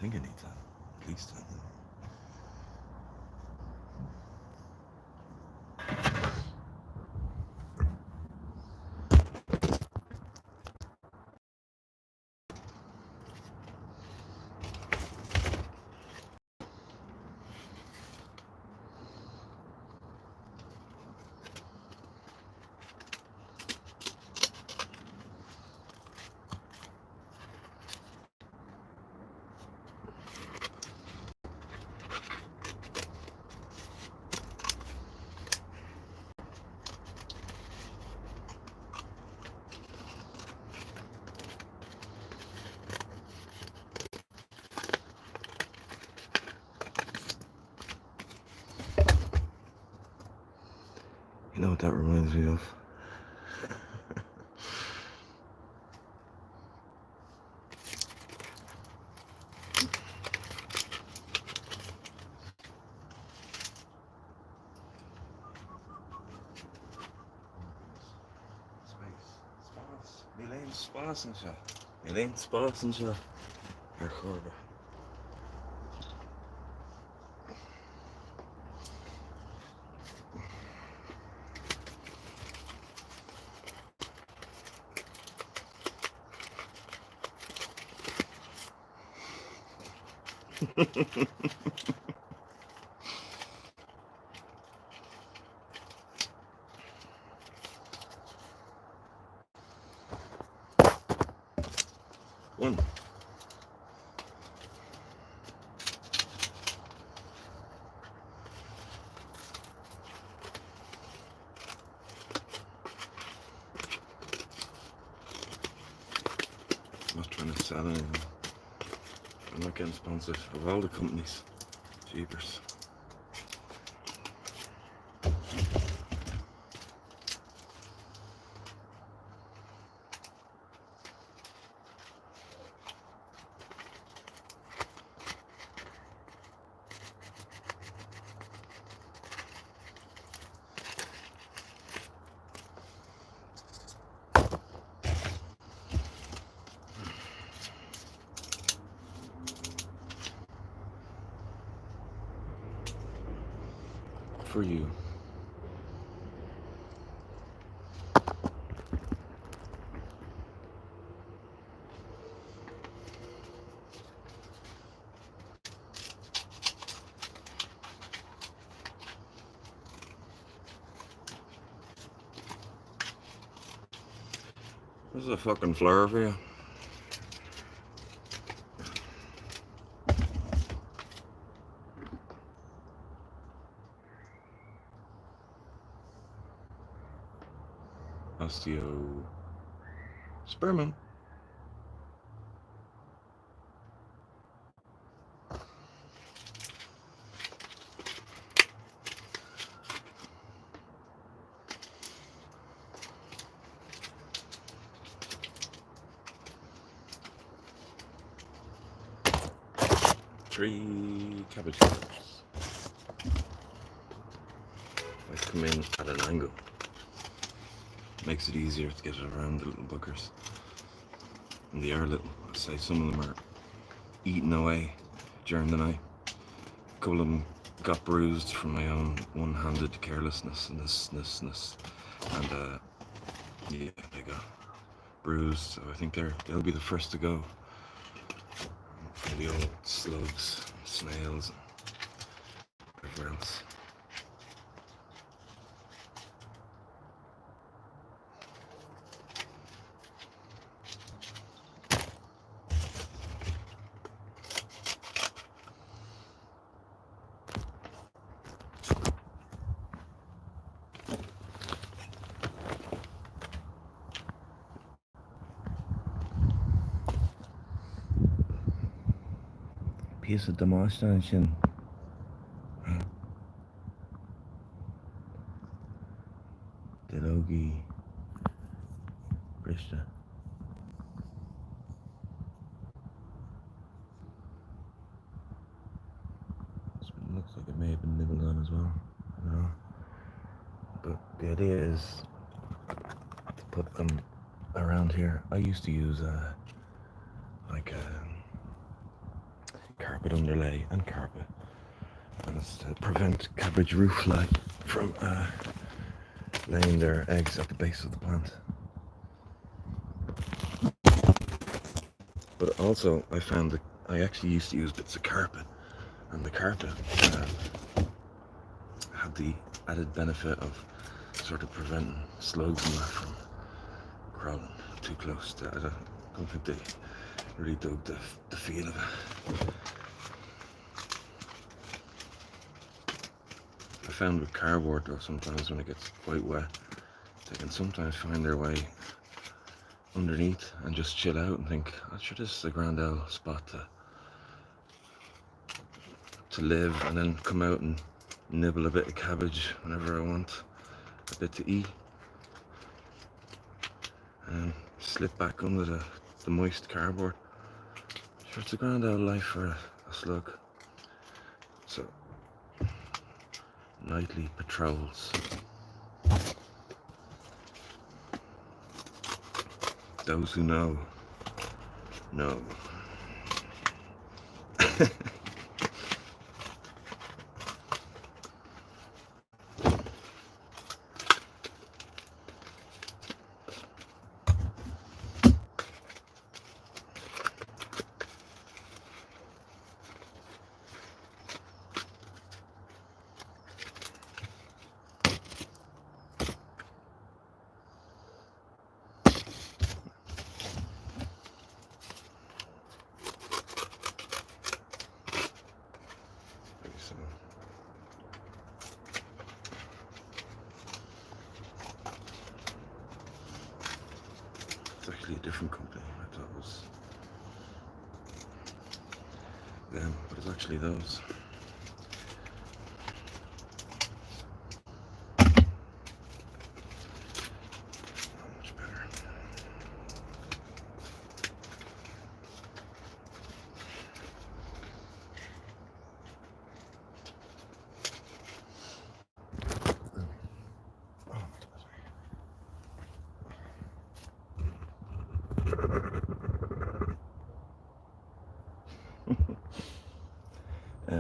think I need that. At least that. You know what that reminds me of? Alleen spasen ze hergorben. One. I'm not trying to sell anything. I'm not getting sponsored of all the companies. Jeepers. For you. This is a fucking flower for you. Osteospermum. Three cabbage cutters. I come in at an angle. Makes it easier to get it around the little buggers. And they are little. I say some of them are eaten away during the night. A couple of them got bruised from my own one-handed carelessness and this. And yeah, they got bruised. So I think they'll be the first to go. For the old slugs, snails, and whatever else. Piece of demonstration. Delogi Brista. This one looks like it may have been nibbled on as well. I don't know. But the idea is to put them around here. I used to use like carpet underlay and carpet, and it's to prevent cabbage roof fly from laying their eggs at the base of the plant. But also I found that I actually used to use bits of carpet, and the carpet had the added benefit of sort of preventing slugs and that from crawling too close to it. I don't think they really dug the feel of it. I found with cardboard though, sometimes when it gets quite wet, they can sometimes find their way underneath and just chill out and think, oh, sure, this is a grand old spot to live, and then come out and nibble a bit of cabbage whenever I want a bit to eat, and slip back under the moist cardboard. Sure, it's a grand old life for a slug. So, nightly patrols. Those who know. It's actually a different company. I thought it was them, but it's actually those. Much better. I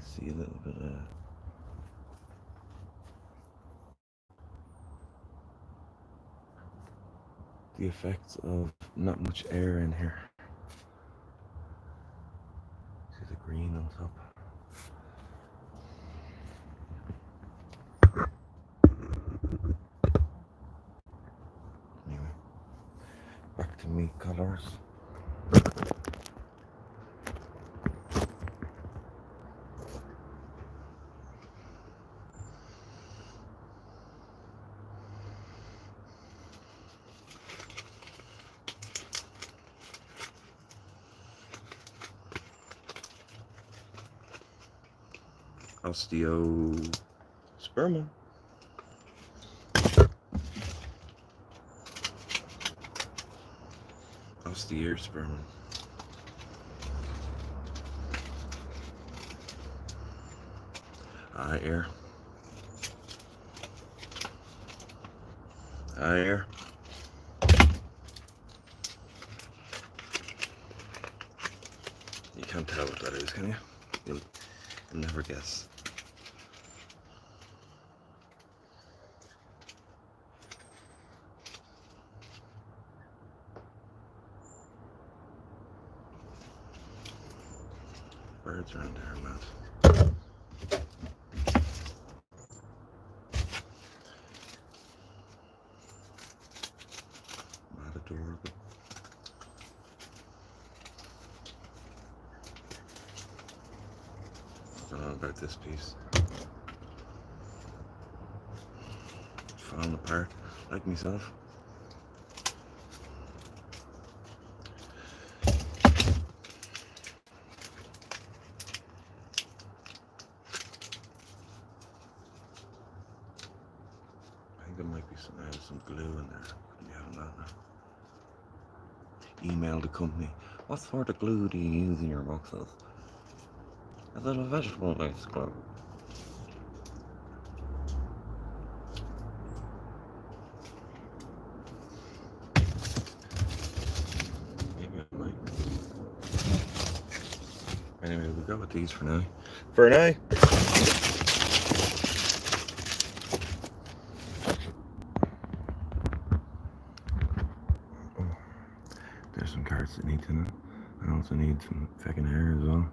see a little bit of the effects of not much air in here. See the green on top. Anyway, back to meat colors. Osteospermum. Osteospermum. Air. Air. You can't tell what that is, can you? You'll never guess. Birds around there, Matt. Mad adorable. I don't know about this piece. It's falling apart, like myself. There might be some glue in there. Couldn't be having that now. Email the company. What sort of glue do you use in your boxes? Is it a vegetable-based glue? Maybe I might. these for now. For now. Oh, there's some carrots that need thinning. I also need some fucking hair as well.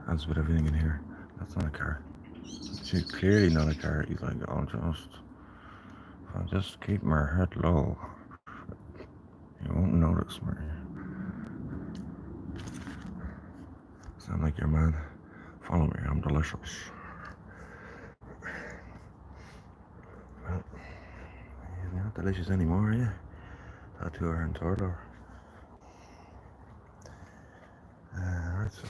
As with everything in here. That's not a carrot. It's clearly not a carrot. He's like, I'll just keep my head low. You won't notice me. Sound like your man. Follow me, I'm delicious. Well, you're not delicious anymore, are you? Tattooer and turtle. Right, so.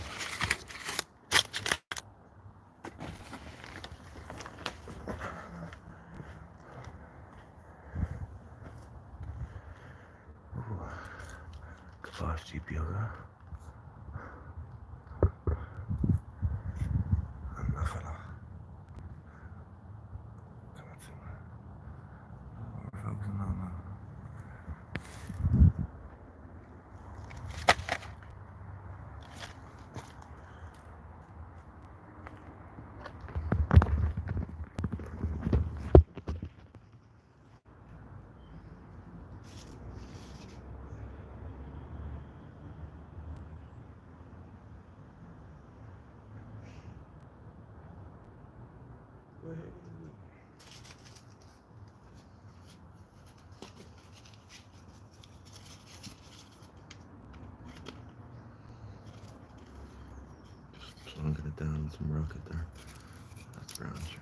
Cabbage deep yoga. And that fella. Come on, Summer. We're focusing on that. Just plunking it down some rocket there. That's brown, sure.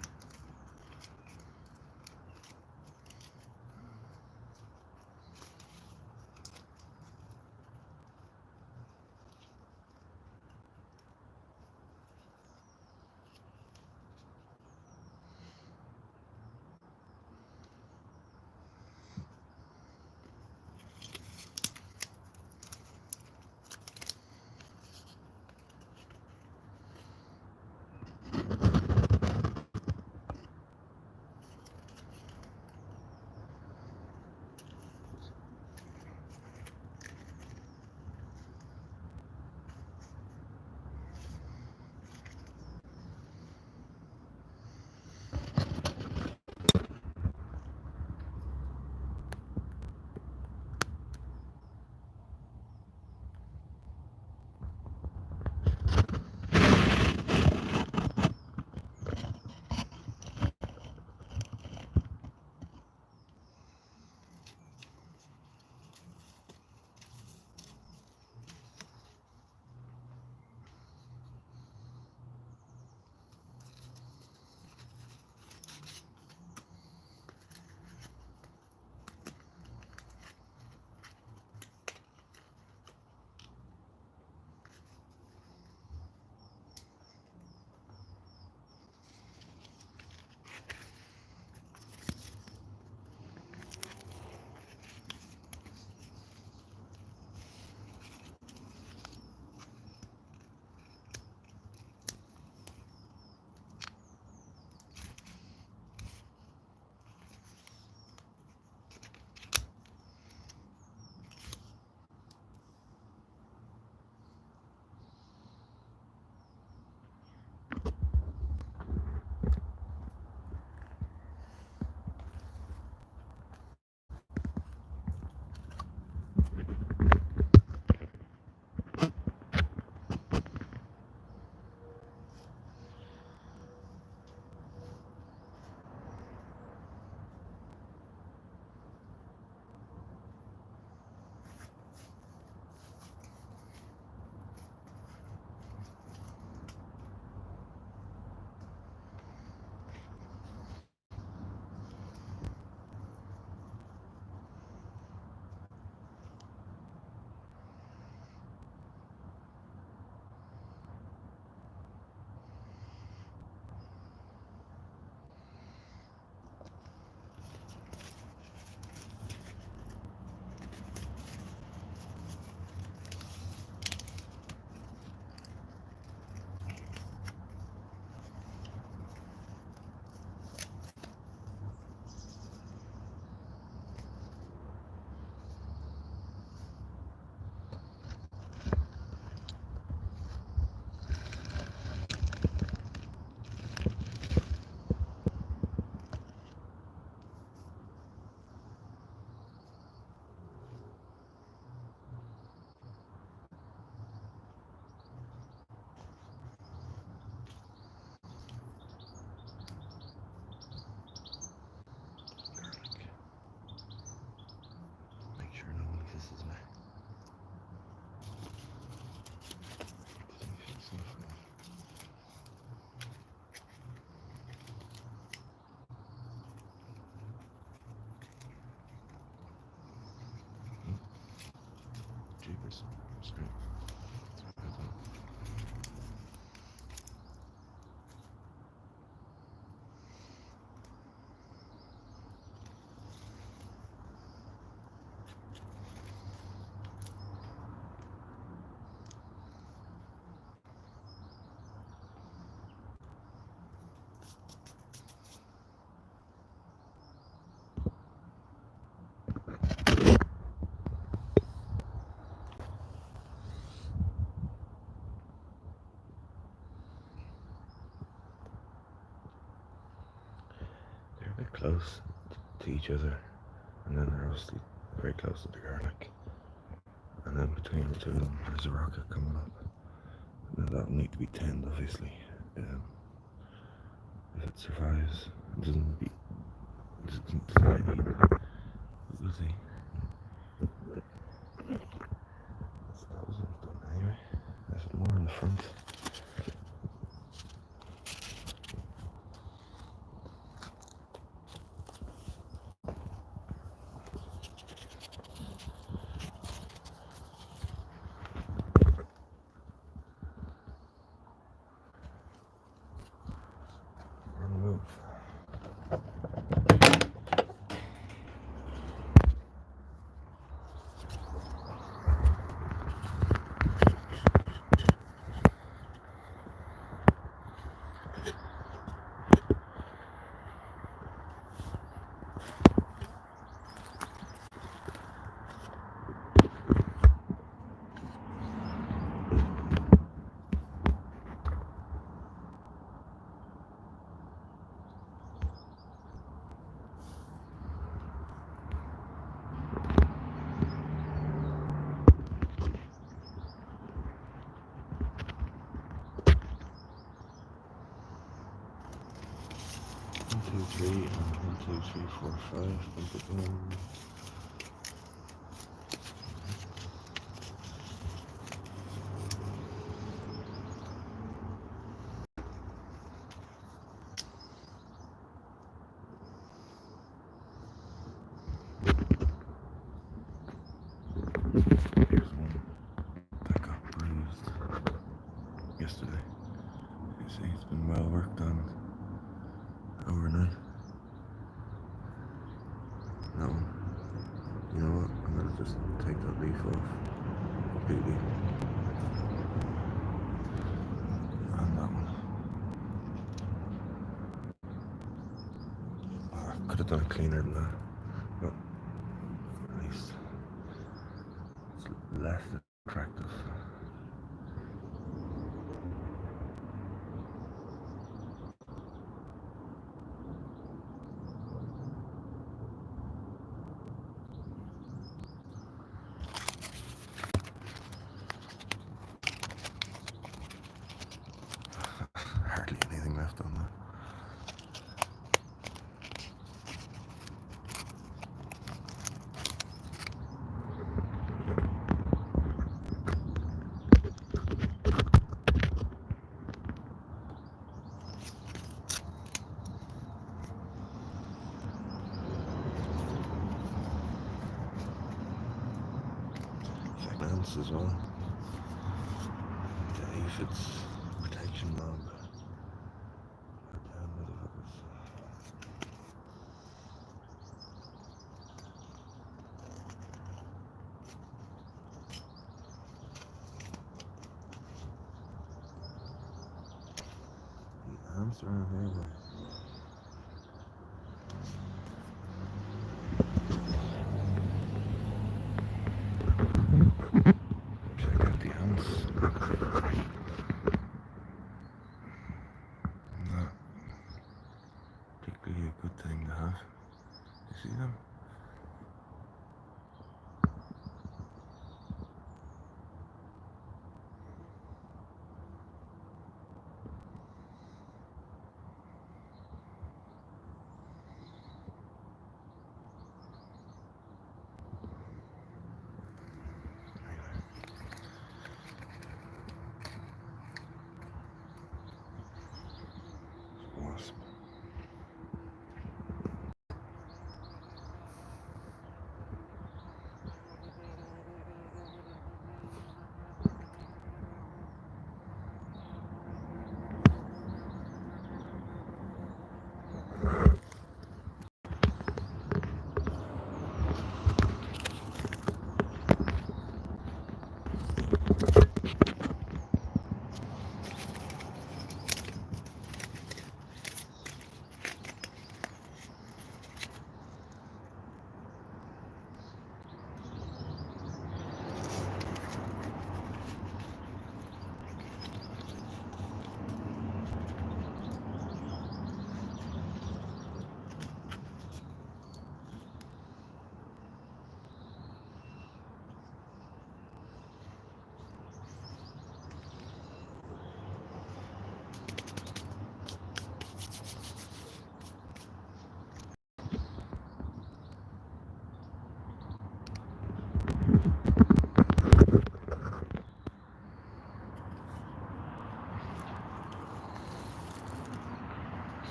They're a bit close to each other, and then they're obviously very close to the garlic. And then between the two of them, there's a rocket coming up. And that'll need to be tended, obviously. If it survives, it doesn't get eaten. We'll see. That wasn't done anyway. There's more in the front. One, two, three, and 1, 2, 3, 4, 5. Boom, boom, boom. Here's one that got bruised yesterday. You see, it's been well worked on overnight. That one, you know what? I'm gonna just take that leaf off completely. And that one. I could have done it cleaner than that, but at least it's less attractive. Hardly anything left on that. Ants as well. The aphids protection mob. Down motherfuckers. The ants around here, boy. Check out the ants. Not particularly a good thing to have. You see them? Wasp.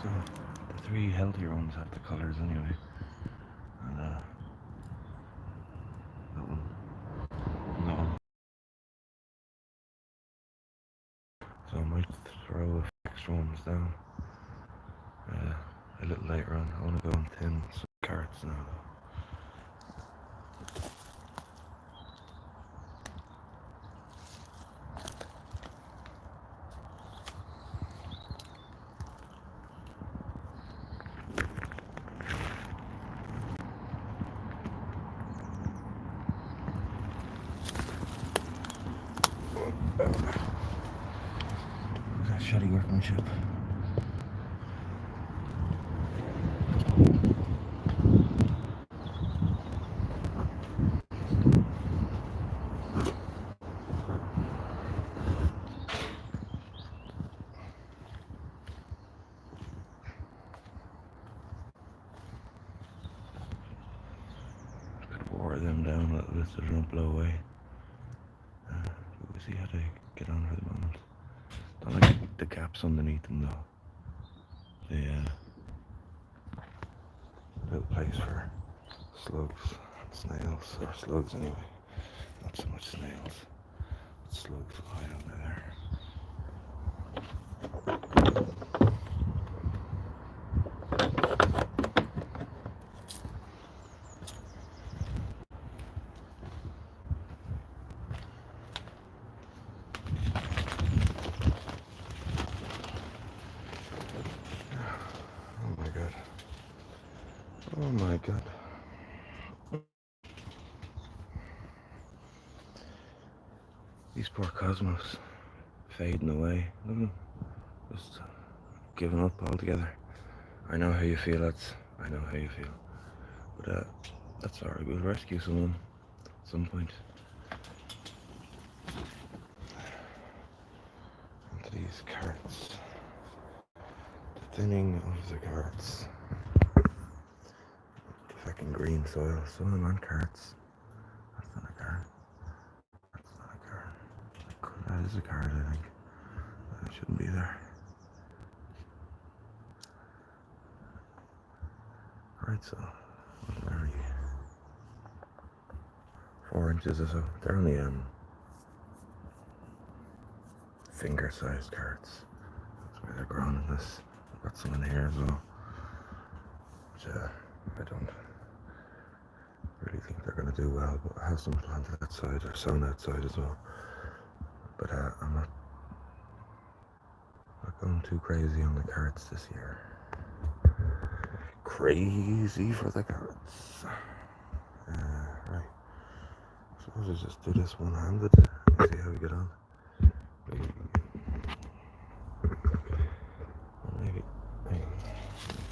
So the three healthier ones have the colours anyway, and that one, no. So I might throw a few extra ones down a little later on. I want to go and thin some carrots now though. That shoddy workmanship. Could wire them down a little bit so they don't blow away. We'll see how they get on for the moment. Don't like the gaps underneath them though. They little place for slugs, snails, or slugs anyway. Not so much snails. Slugs will hide under there. Oh my god. Oh my god. These poor cosmos fading away. Look at them. Just giving up altogether. I know how you feel, lads. I know how you feel. But that's alright. We'll rescue some of them at some point. Onto these carrots. The thinning of the carrots. Fucking green soil. Some of them aren't carrots. That's not a carrot. That's not a carrot. That is a carrot, I think. That shouldn't be there. Right, so where are you? 4 inches or so. They're only finger-sized carrots. That's why they're growing in this. I've got some in here as well, which I don't really think they're going to do well, but I have some planted outside or sown outside as well. But I'm not going too crazy on the carrots this year. Crazy for the carrots. Right. Suppose I just do this one-handed. See how we get on. Maybe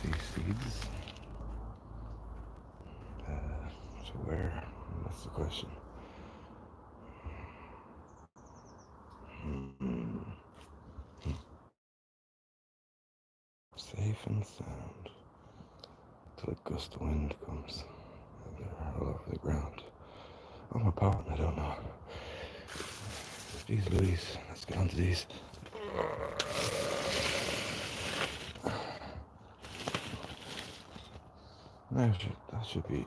these seeds. So where? That's the question. Safe and sound till a gust of wind comes and they're all over the ground. Oh, my pot, I don't know. Jeez Louise, let's get on to these. That should be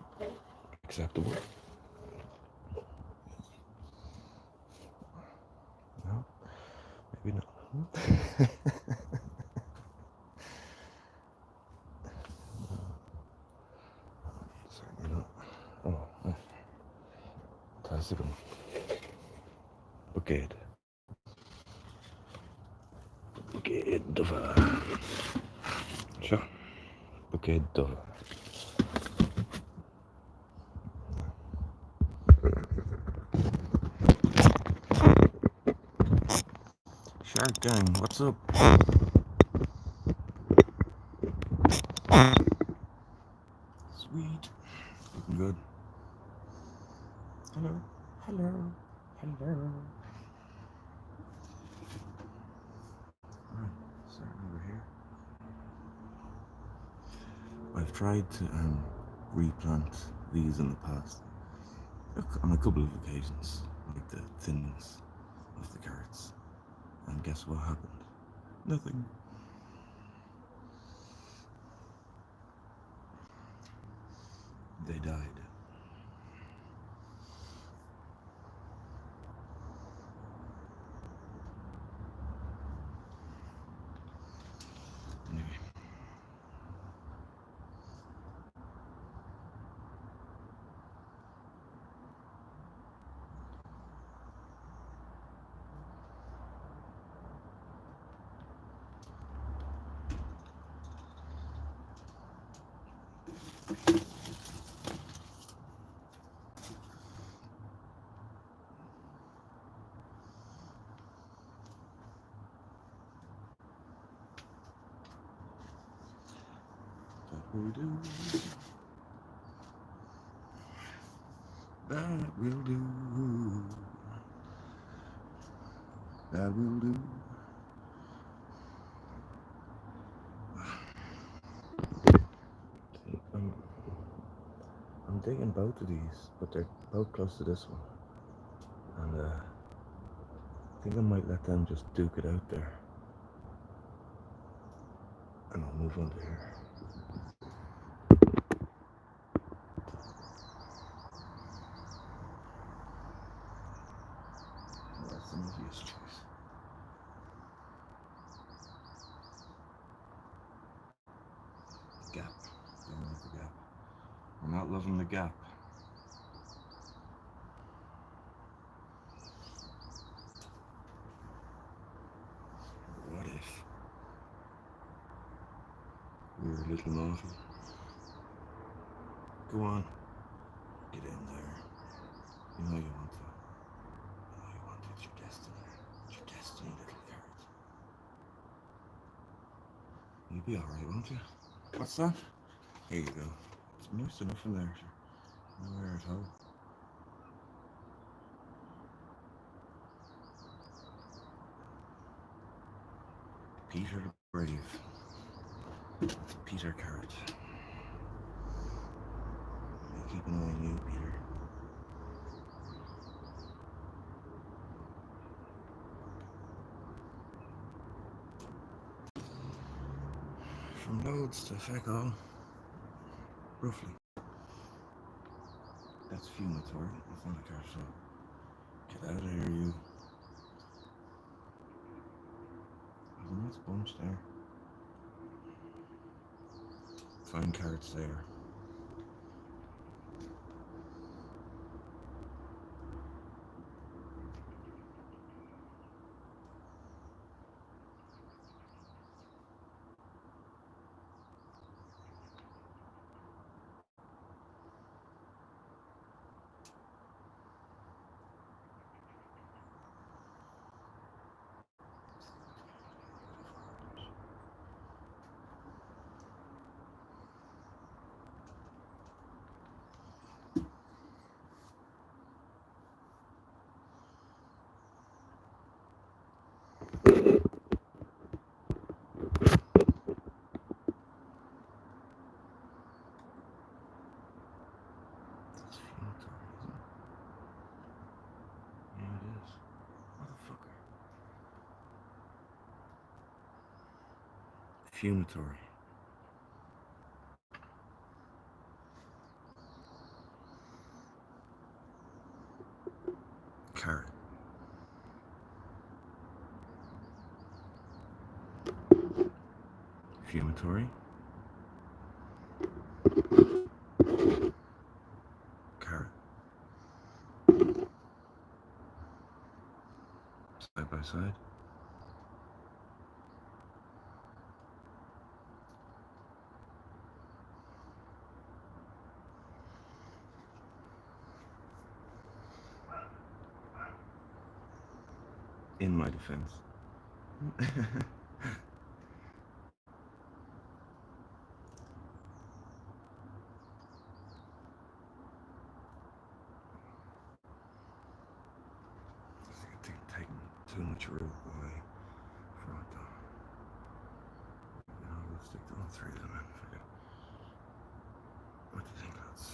acceptable. No, maybe not. Certainly not. Oh, classic bouquet. Bouquet d'oeuvre. Sure. Bouquet d'oeuvre. Shark gang, what's up? Sweet. Looking good. Hello. Hello. Hello. Alright, starting over here. I've tried to replant these in the past on a couple of occasions, like the thinnings of the carrots. And guess what happened? Nothing. They died. Anyway. That will do. That will do. That will do. See, I'm digging both of these, but they're both close to this one. And I think I might let them just duke it out there. And I'll move on to here. That's an obvious choice. Gap. Don't like the gap. We're not loving the gap. What if we were a little naughty? Go on. Get in there. You know you want to. You know you want to. It's your destiny. It's your destiny, little carrot. You'll be alright, won't you? What's that? Here you go. It's moist enough in there, sure. Nowhere at all. Peter the Brave. That's Peter Carrot. I keep an eye on you, Peter. From loads to feck all. Roughly. That's fumitory. That's not a carrot at all. Get out of here, you. There's a nice bunch there. Fine carrots there. Fumitory. Carrot. Fumitory. Carrot. Side by side. In my defense. Taking too much root away from it though. You know, we'll stick to all three of them and forget. What do you think, lads?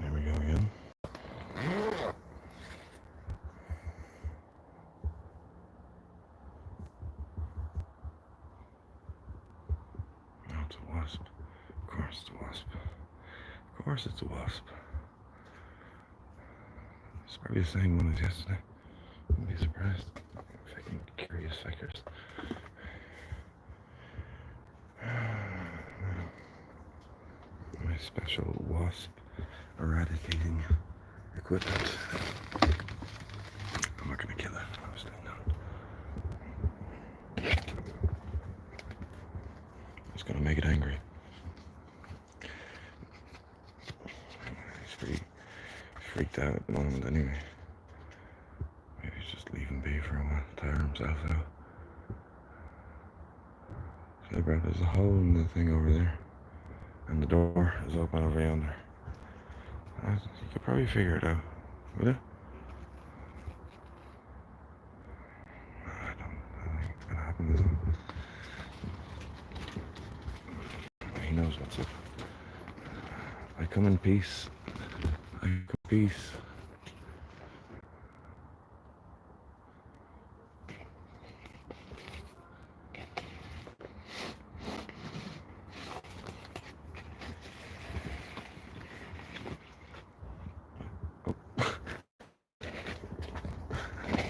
There we go again. Oh, it's a wasp. Of course it's a wasp. Of course it's a wasp. It's probably the same one as yesterday. I'd be surprised. Fucking curious fuckers. My special wasp eradicating equipment. I'm not gonna kill it. Obviously not. It's gonna make it angry. He's freaked out at the moment anyway. Maybe he's just leaving be for a while, tire himself out. So Brad, there's a hole in the thing over there. And the door is open over yonder. You could probably figure it out, would you? I don't think it's gonna happen, is it? He knows what's up. I come in peace. I come in peace.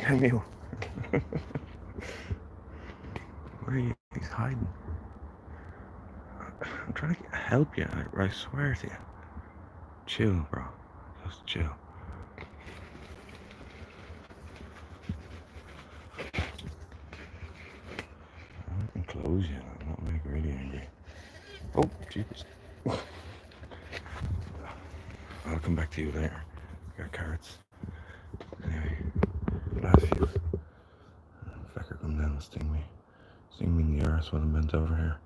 Emil. Where are you? He's hiding. I'm trying to help you. I swear to you. Chill, bro. Just chill. close yet. I'm not making really angry. Oh, jeepers. I'll come back to you later. I got carrots. Anyway, last few. Fecker come down and sting me. Sting me in the arse while I'm bent over here.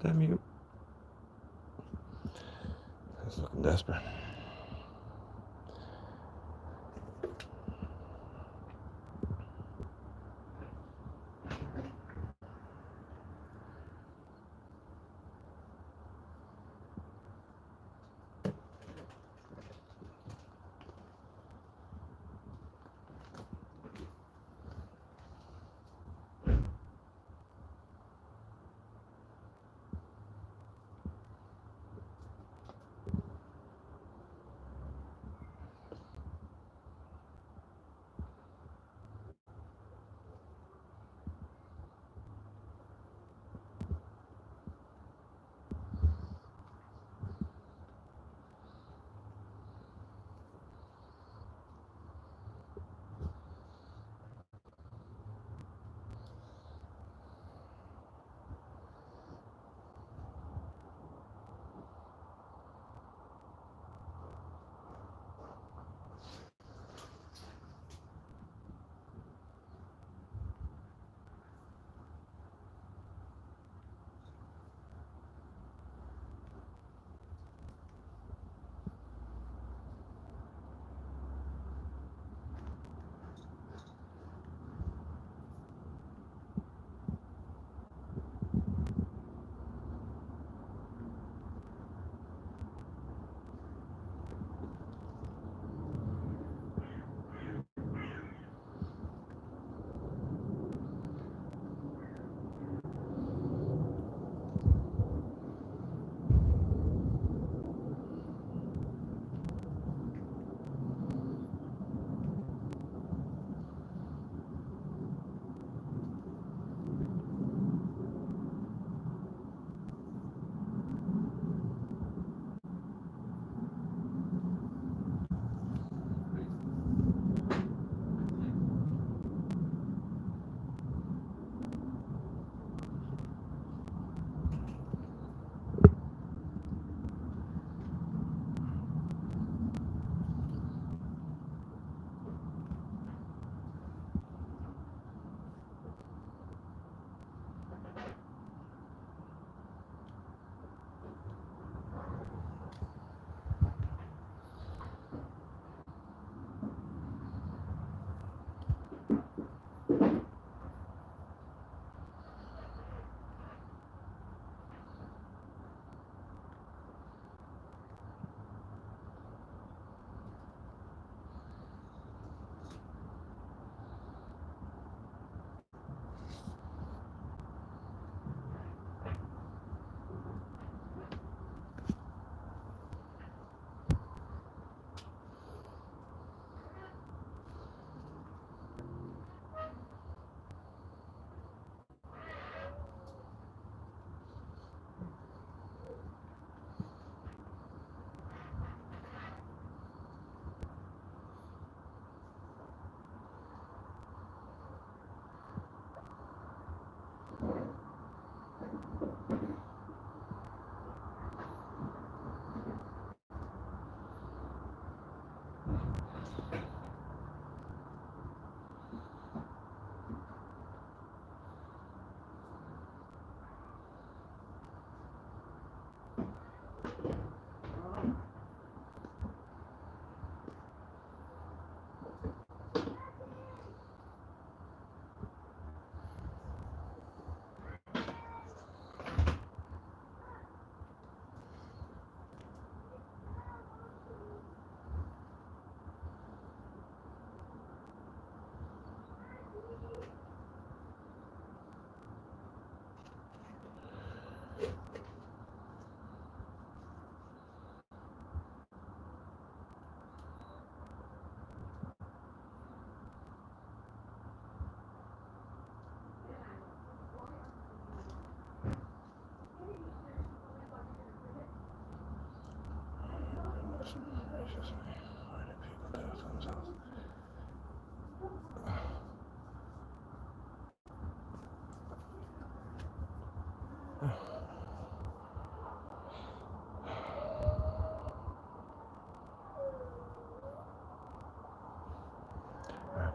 Damn you. That's looking desperate.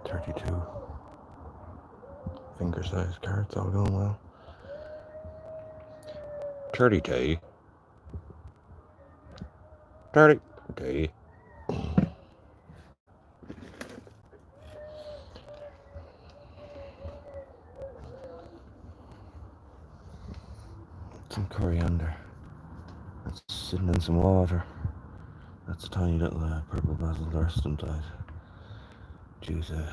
32 finger-sized carrots, all going well. 30 30 Some coriander. That's sitting in some water. That's a tiny little purple basil Thurston died due to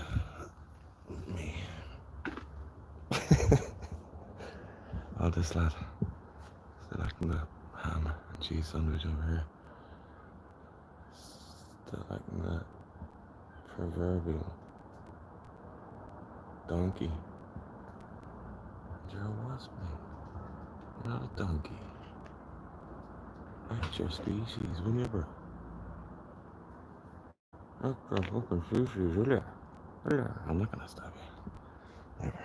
me. Oh, this lad. Still liking the ham and cheese sandwich over here. Still liking the proverbial donkey. You're a wasp, mate. You're not a donkey. Act your species, will you, bro? Act your fucking species, will ya? I'm not gonna stop you. Never.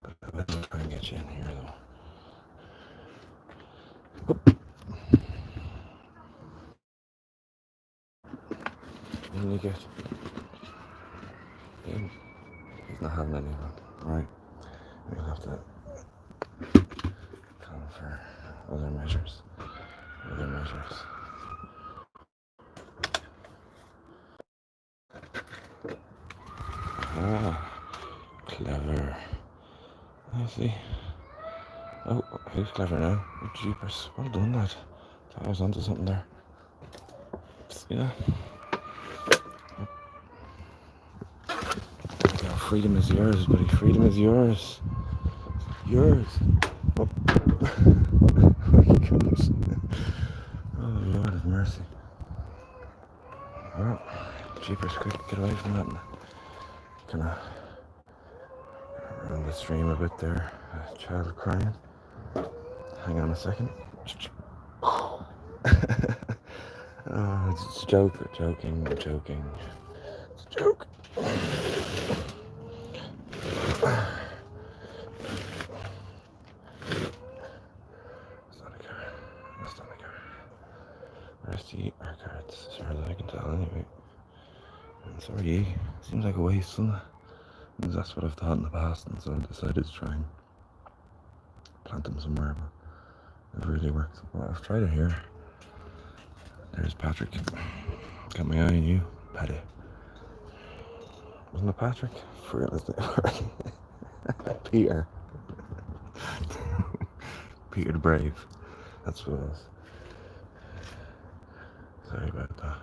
But I will try and get you in here, though. Oop. And you get in. He's not having any of it. Right. We'll have to come for other measures. Ah, clever. I see. Oh, who's clever now? Oh, jeepers. Well done, lad. Thought I was onto something there. See that? Freedom is yours, buddy. Freedom is yours. Yours. Oh. My goodness. Oh, Lord of mercy. Well, jeepers, quick, get away from that. Kind of run the stream a bit there. A child crying. Hang on a second. Oh, it's a joke. Joking. It's a joke. That's not a carrot. Rest to eat our carrots, as far as I can tell, anyway. And so are ye. Seems like a waste, doesn't it? Because that's what I've thought in the past, and so I decided to try and plant them somewhere, but it really works. Well, I've tried it here. There's Patrick. Got my eye on you, Paddy. Wasn't it Patrick? For real, isn't it? Peter. Peter the Brave. That's what it was. Sorry about that.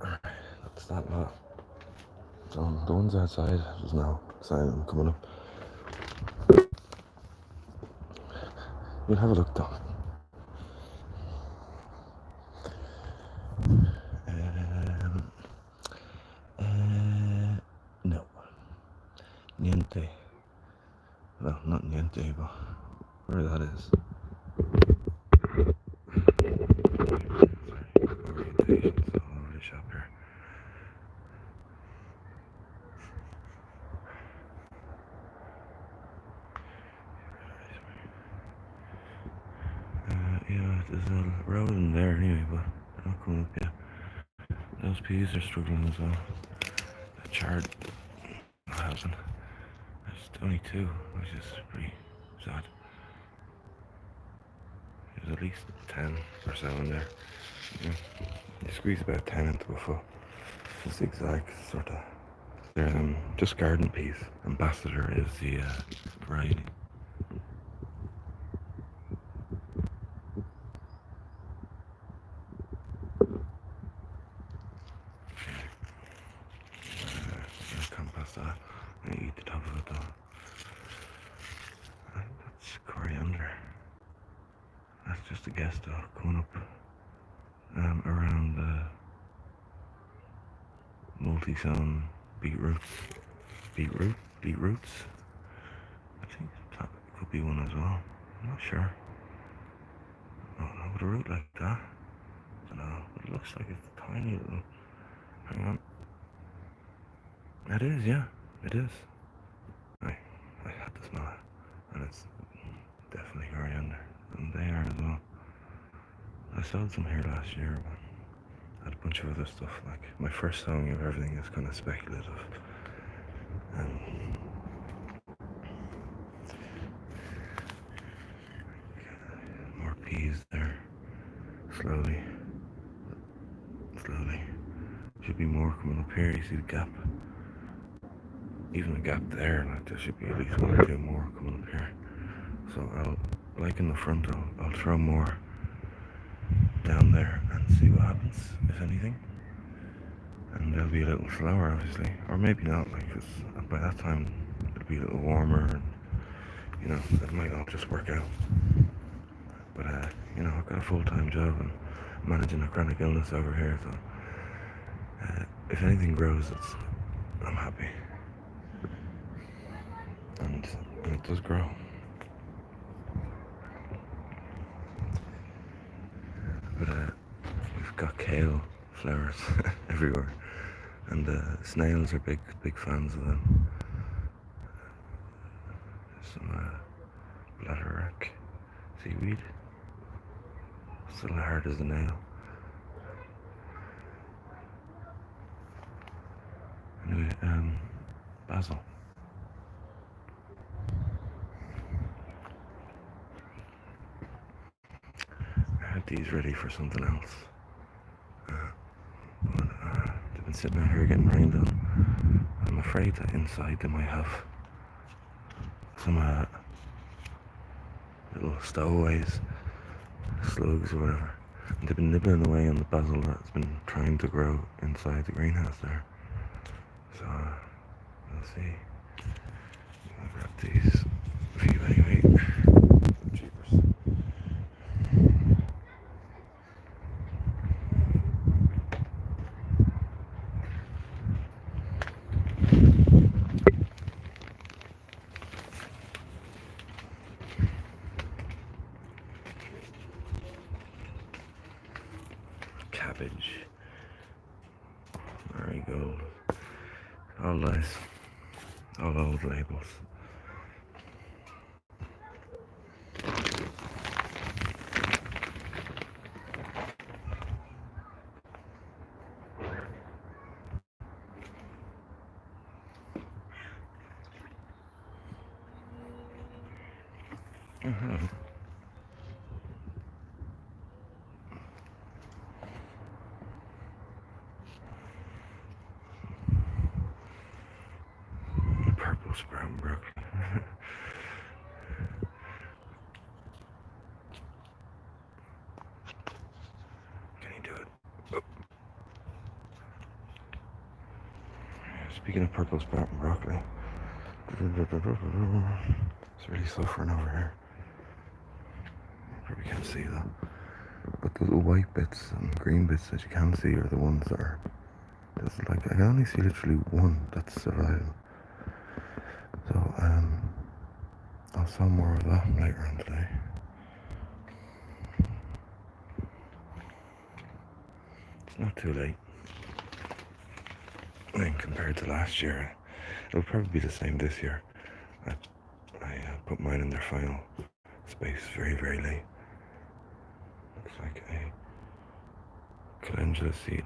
Alright, that's that lot. So the ones outside, there's no sign of them coming up. We'll have a look though. No. Niente. Well, not niente, but where that is. Orientation's all over the shop here. Yeah, there's a road in there anyway, but they're not coming up yet. Those peas are struggling as well. The chard housing. There's only two, which is pretty sad. There's at least 10 or so in there. Yeah. You squeeze about 10 into a foot. Zigzag sort of. They're just garden peas. Ambassador is the variety. Come past that. I eat the top of it though. That's coriander. That's just a guess though, coming up around the multi-sown beetroots. Beetroots? I think that could be one as well. I'm not sure. I don't know, with a root like that. I don't know, but it looks like it's a tiny little. Hang on. It is, yeah, it is. I had to smell it, and it's definitely coriander, and they are as well. I sold some here last year, but I had a bunch bunch of other stuff. Like my first sowing of everything is kind of speculative, and more peas there. Slowly. Should be more coming up here. You see the gap? Even the gap there, like there should be at least one or two more coming up here. So I'll, like in the front, I'll throw more down there and see what happens, if anything. And they'll be a little slower, obviously, or maybe not, like, because by that time it'll be a little warmer, and you know, it might all just work out. But you know, I've got a full-time job and managing a chronic illness over here, so if anything grows, I'm happy, and it does grow. But we've got kale flowers everywhere, and snails are big fans of them. Some bladderwrack seaweed, still hard as a nail. Anyway, basil. I had these ready for something else, but they've been sitting out here getting rained on. I'm afraid that inside they might have some little stowaways, slugs or whatever. And they've been nibbling away on the basil that's been trying to grow inside the greenhouse there. So we'll see. I'll grab these for you anyway. Cheapers. Cabbage. Marigold. All nice. All old labels. Purple sprout broccoli. Can you do it? Oh. Speaking of purple sprout and broccoli, it's really suffering over here. You probably can't see that, but the little white bits and green bits that you can see are the ones that are. There's like, I can only see literally one that's surviving. So I'll sow more of that later on today. It's not too late. I mean, compared to last year, it'll probably be the same this year. I put mine in their final space very, very late. Looks like a calendula seed.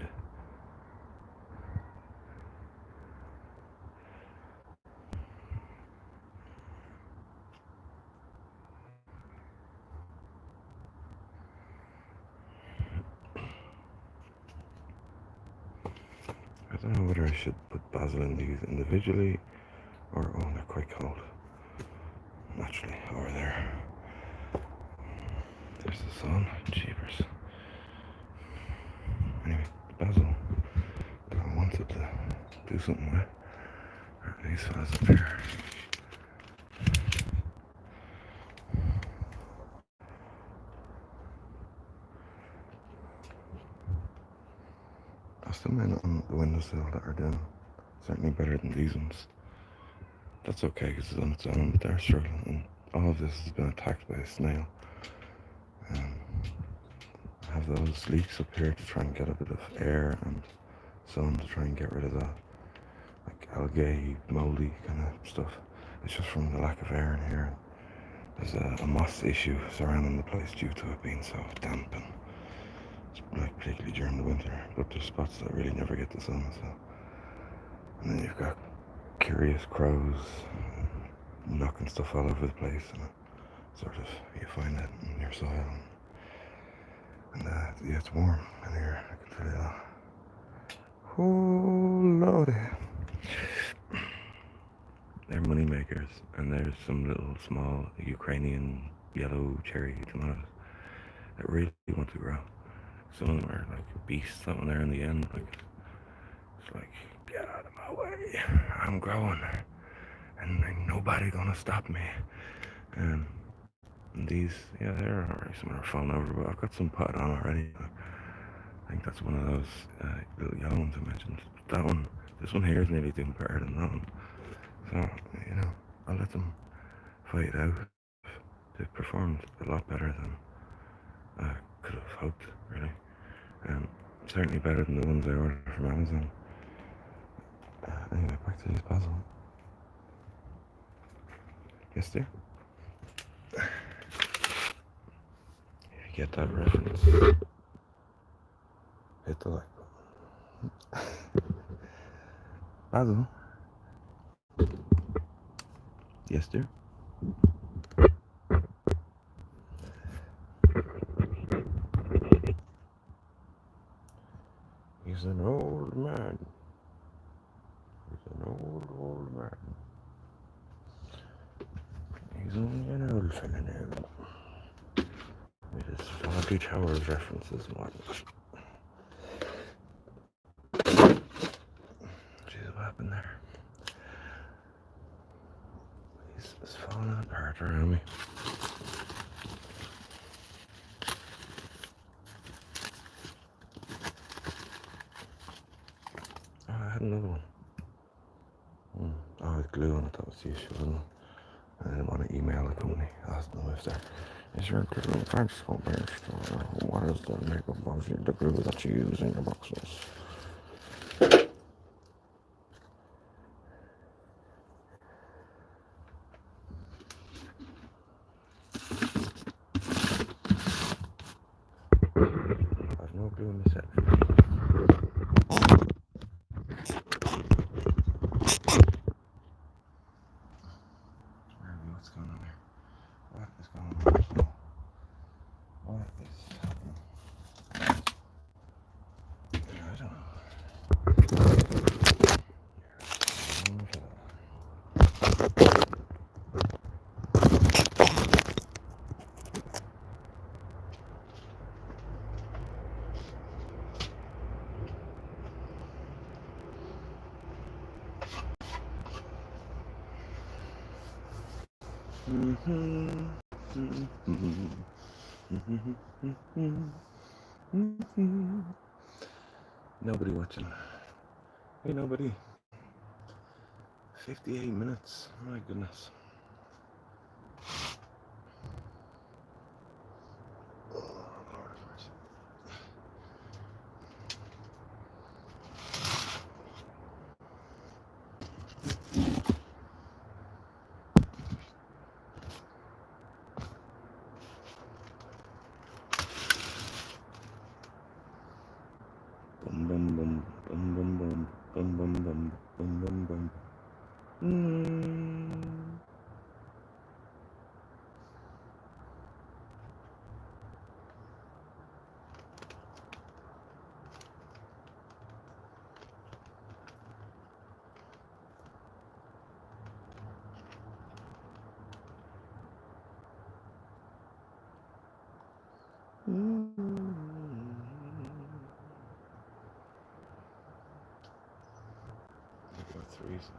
I don't know whether I should put basil in these individually or, oh, they're quite cold. Naturally, over there. There's the sun, jeepers. Anyway, basil, I wanted to do something with. Are these fellas up here? I still may not on the windowsill that are doing certainly better than these ones. That's okay because it's on its own, but they're struggling, and all of this has been attacked by a snail. I have those leaks up here to try and get a bit of air and sun to try and get rid of that like algae, moldy kind of stuff. It's just from the lack of air in here. And, There's a moss issue surrounding the place due to it being so damp, and I don't know whether I should put basil in these individually or, oh, they're quite cold. Naturally, over there. There's the sun, jeepers. Anyway, basil, I wanted to do something with. like particularly during the winter. But there's spots that really never get the sun. So, and then you've got curious crows knocking stuff all over the place, and sort of you find that in your soil. And yeah, it's warm in here. I can tell you that. Oh lordy. They're money makers, and there's some little small Ukrainian yellow cherry tomatoes that really want to grow. Some of them are like beasts that one there in the end. Like it's like, get out of my way. I'm growing, and ain't nobody gonna stop me. And these, yeah, they're alright. Some are falling over, but I've got some pot on already. I think that's one of those little yellow ones I mentioned. That one, this one here is nearly doing better than that one. So, you know, I'll let them fight it out. They've performed a lot better than I could have hoped, really. Certainly better than the ones I ordered from Amazon. Anyway, back to these Basil. Yes, dear? You get that reference? Hit the like button. Basil? Yes, dear? He's an old man. He's an old man. He's only an old fella now. With his Foggy Towers references and whatnot. Jeez, what happened there? He's falling apart around me. Oh, I had another one. Oh, with glue on it, that was the issue, wasn't it? I didn't want to email the company, ask them if they're, is your glue transport based, or what is the makeup of the glue that you use in your boxes? I've no glue in the set. What's going on here? What is going on? What is happening? I don't know. Nobody watching. Hey, nobody. 58 minutes. My goodness. Bum bum bum bum bum bum bum bum bum bum bum bum. I got three. So.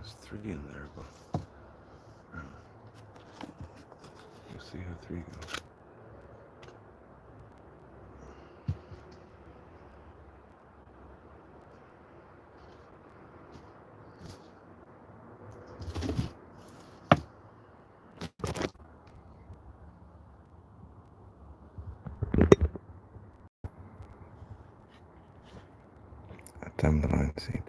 There's 3 in there, but we'll see how 3 goes. A dandelion seed.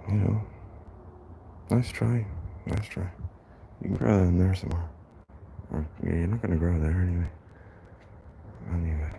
You know, nice try. Nice try. You can grow that in there somewhere. Or, yeah, you're not going to grow there anyway. Anyway.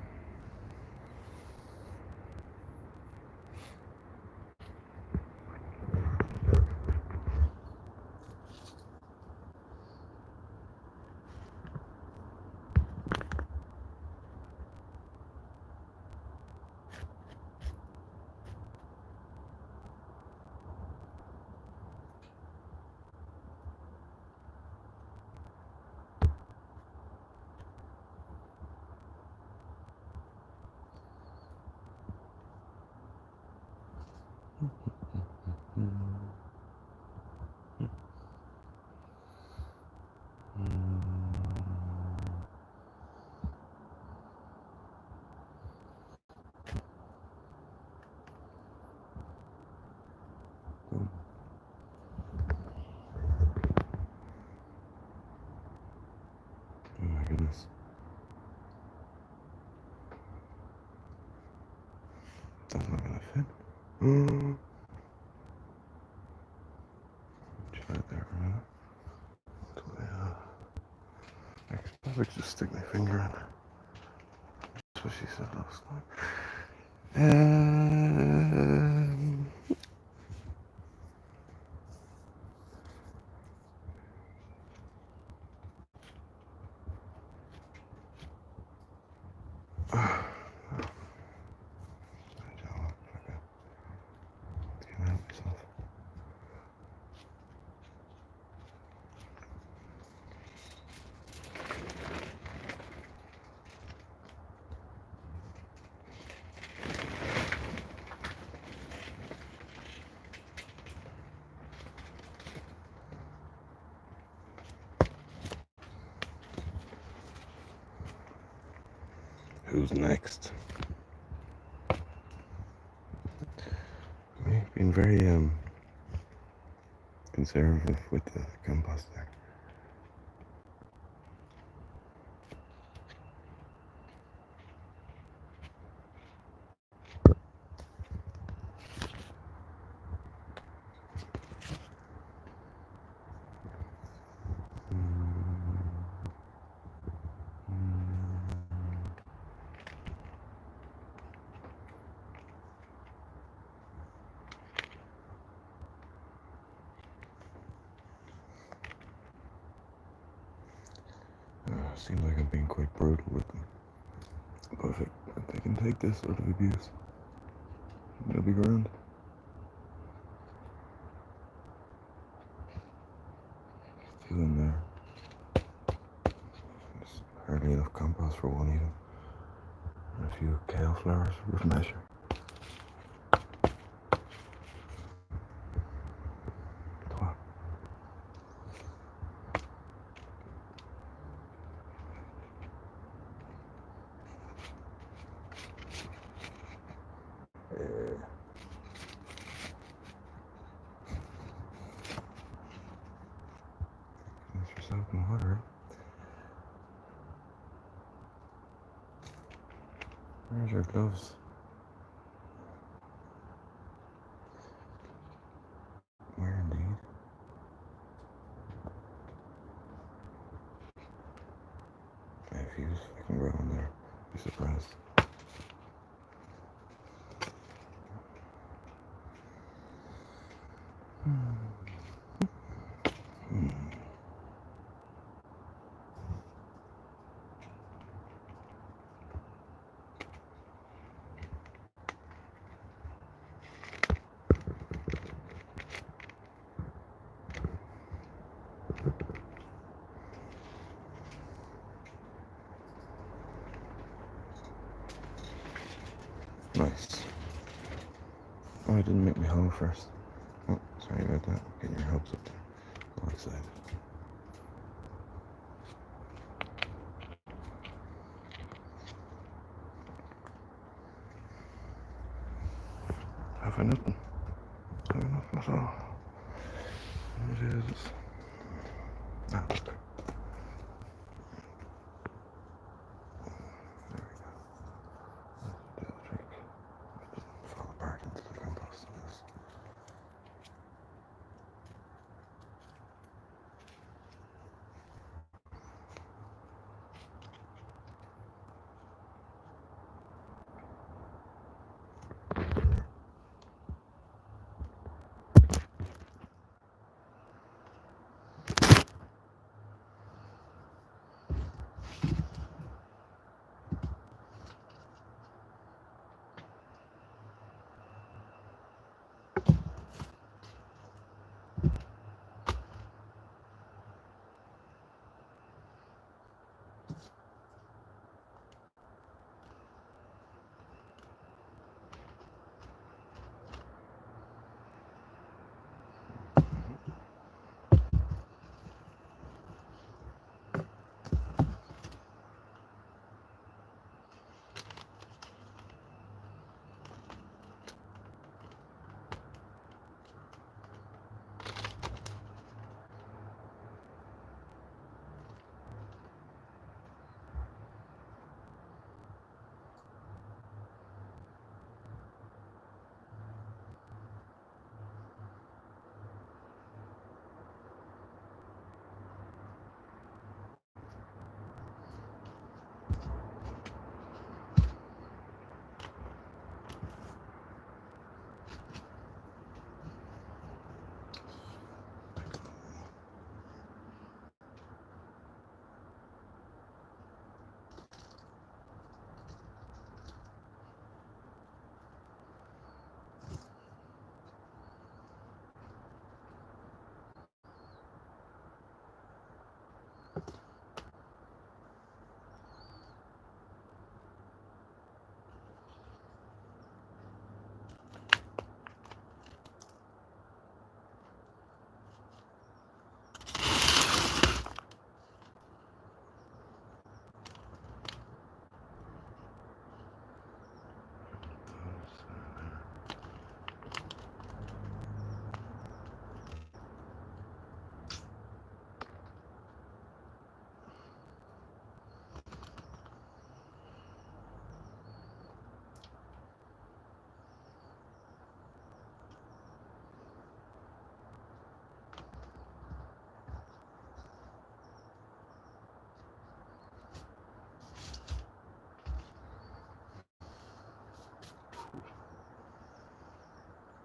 Oh my goodness. That's not gonna fit. Try it there for a minute. I could probably just stick my finger in. That's what she said last time. Who's next? I've been very conservative with the compost there. Seems like I'm being quite brutal with them. But if they can take this sort of abuse, they'll be grand. Two in there. There's hardly enough compost for one even. And a few kale flowers with measure. There's your soap and water. Where's your gloves? Where indeed? If you can grow in there, be surprised. Oh, I didn't make me hoe first. Oh, sorry about that. Getting your hopes up there. Go outside. Have I nothing? Have I nothing at all? What is? Ah, look. There we go. That's the trick. It doesn't fall apart into the compost.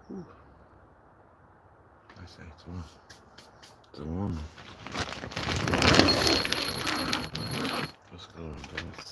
Ooh. I say it's warm. It's a warm one. Just go and dance.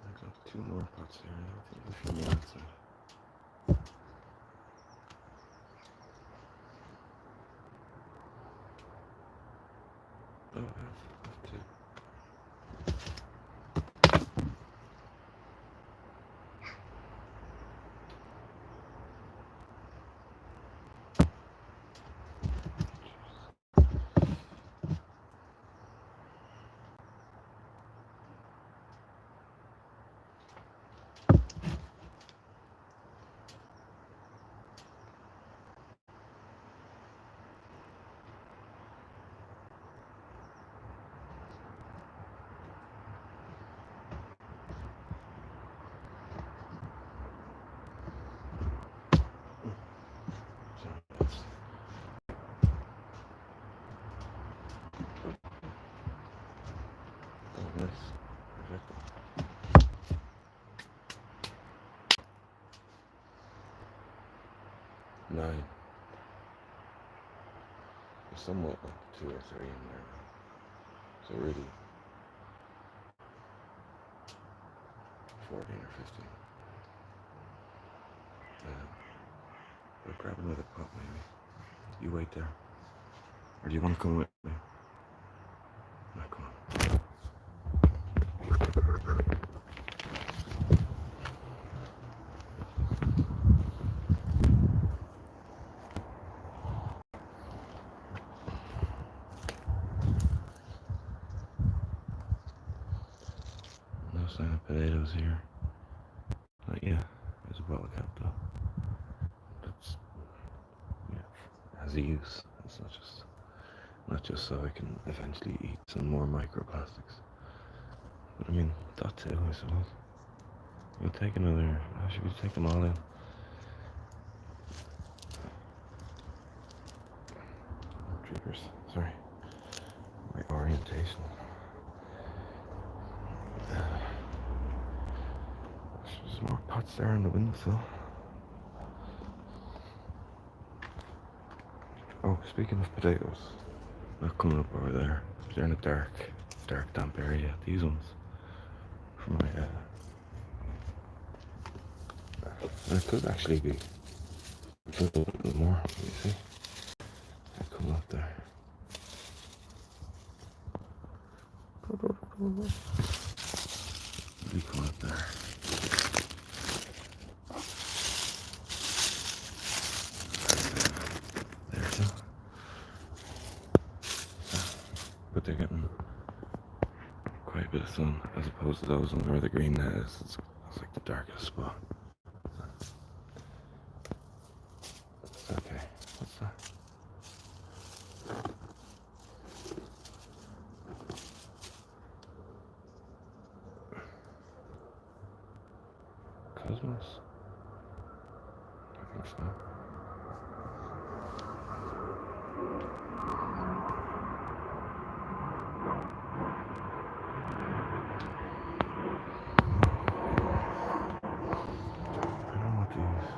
I got 2 more pots here. I think there's a few more outside. Oh, I have 2. 9. There's somewhat like 2 or 3 in there. So really, 14 or 15. But grab another pot maybe. You wait there. Or do you want to come with me? No, come on. No sign of potatoes here. Yeah, there's a bottle cap though. That's, yeah, has a use. It's not just so I can eventually eat some more microplastics. But I mean, that too, I suppose. We'll take another. Should we take them all in? Triggers. Sorry. My orientation. There's more pots there on the windowsill. Oh, speaking of potatoes, they're coming up over there. They're in a dark, damp area. These ones. For my, and it could actually be a little more, you see. They come up there. They come up there. There's a. But they're getting quite a bit of sun as opposed to those ones where the green net is. It's like the darkest spot. Okay, what's that? Cosmos? I think so. I don't know what these.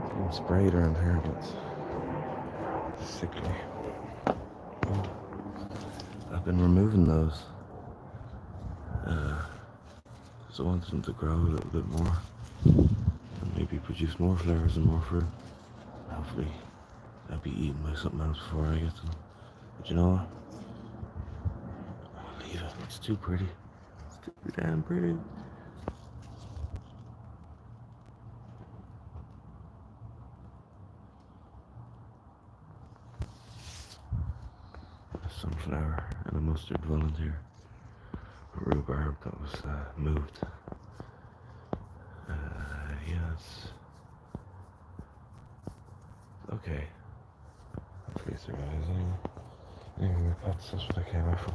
It's being sprayed around here, but it's sickly. Oh, I've been removing those. So I want them to grow a little bit more. And maybe produce more flowers and more fruit. Hopefully they'll be eaten by something else before I get them. But you know what? I'll leave it. It's too pretty. It's too damn pretty. A sunflower and a mustard volunteer. A rhubarb that was moved. Yes. Okay. Hopefully it survives anyway. Anyway, my pots, that's what I came out for.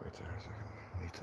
Wait there a second. I need to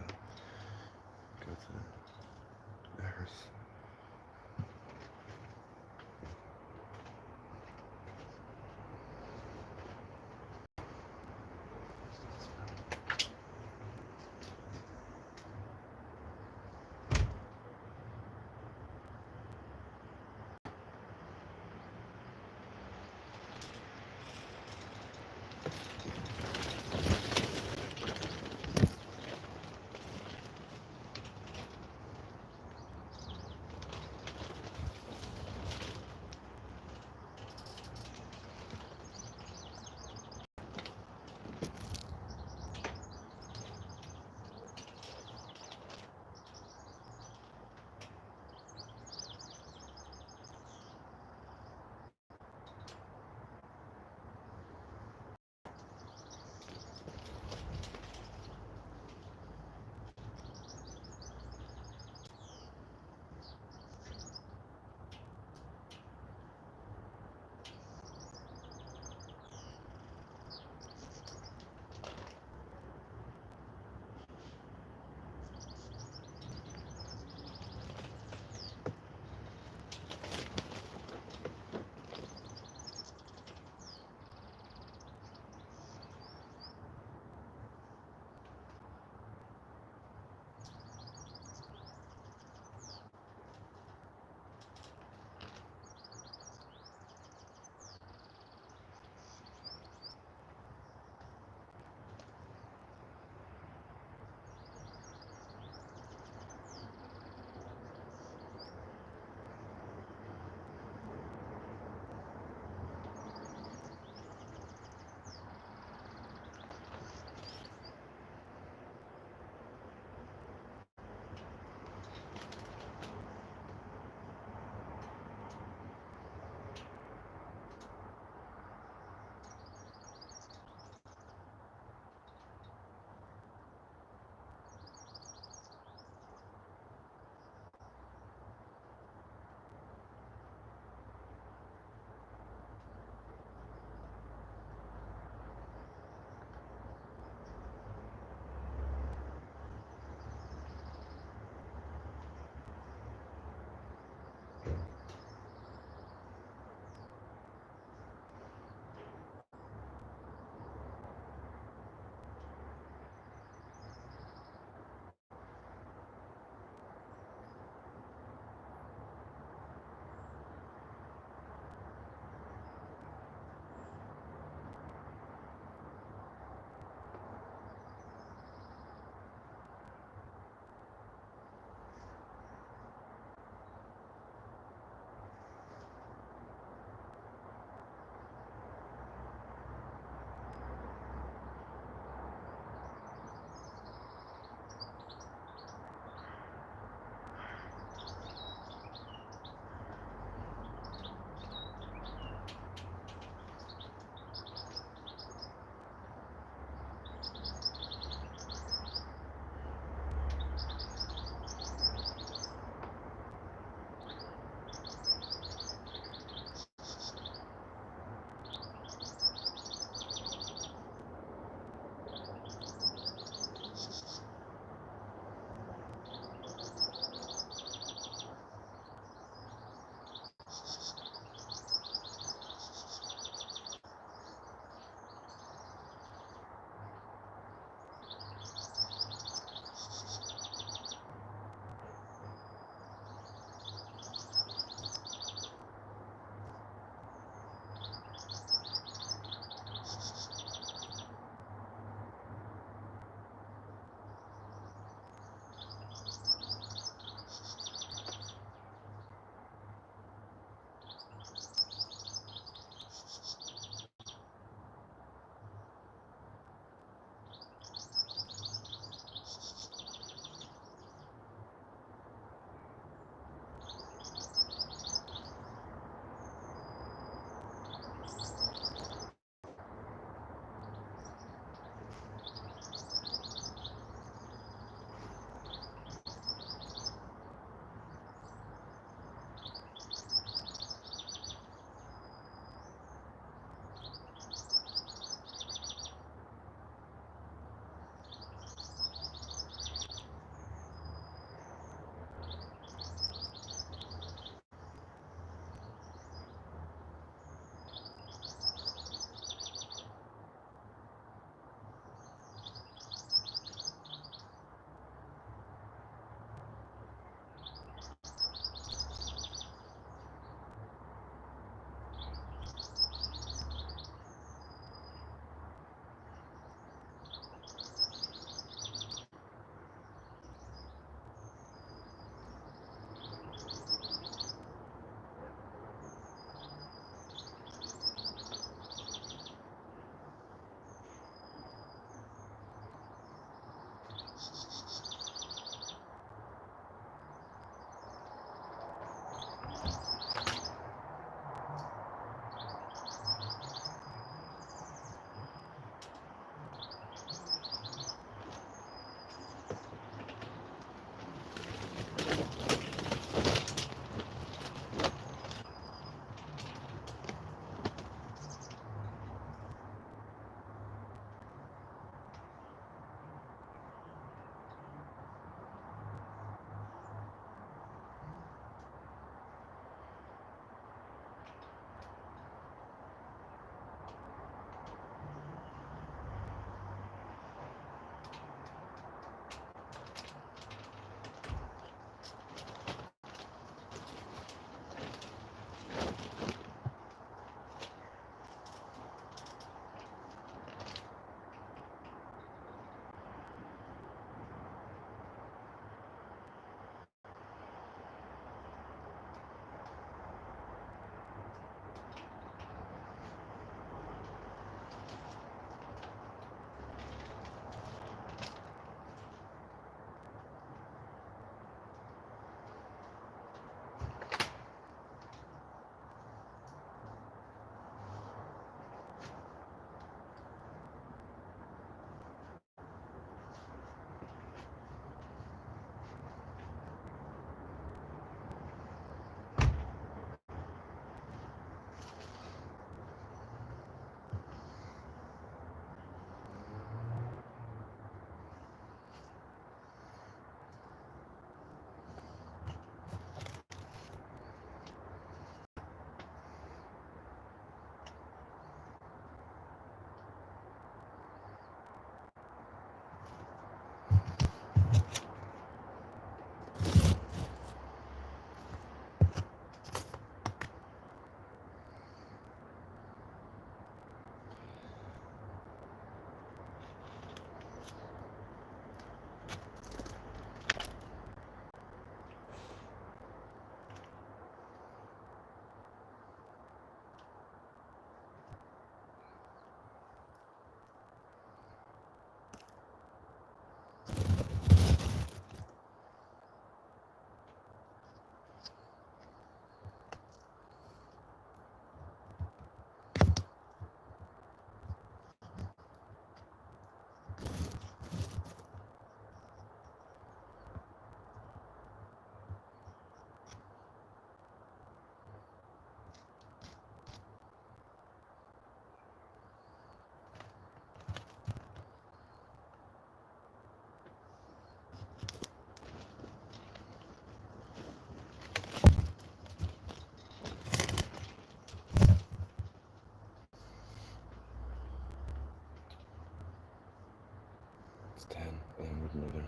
with another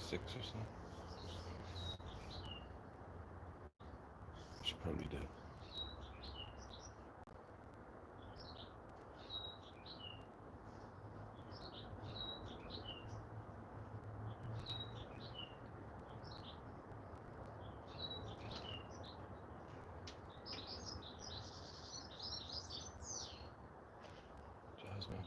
6 or so. Should probably do. Jasmine.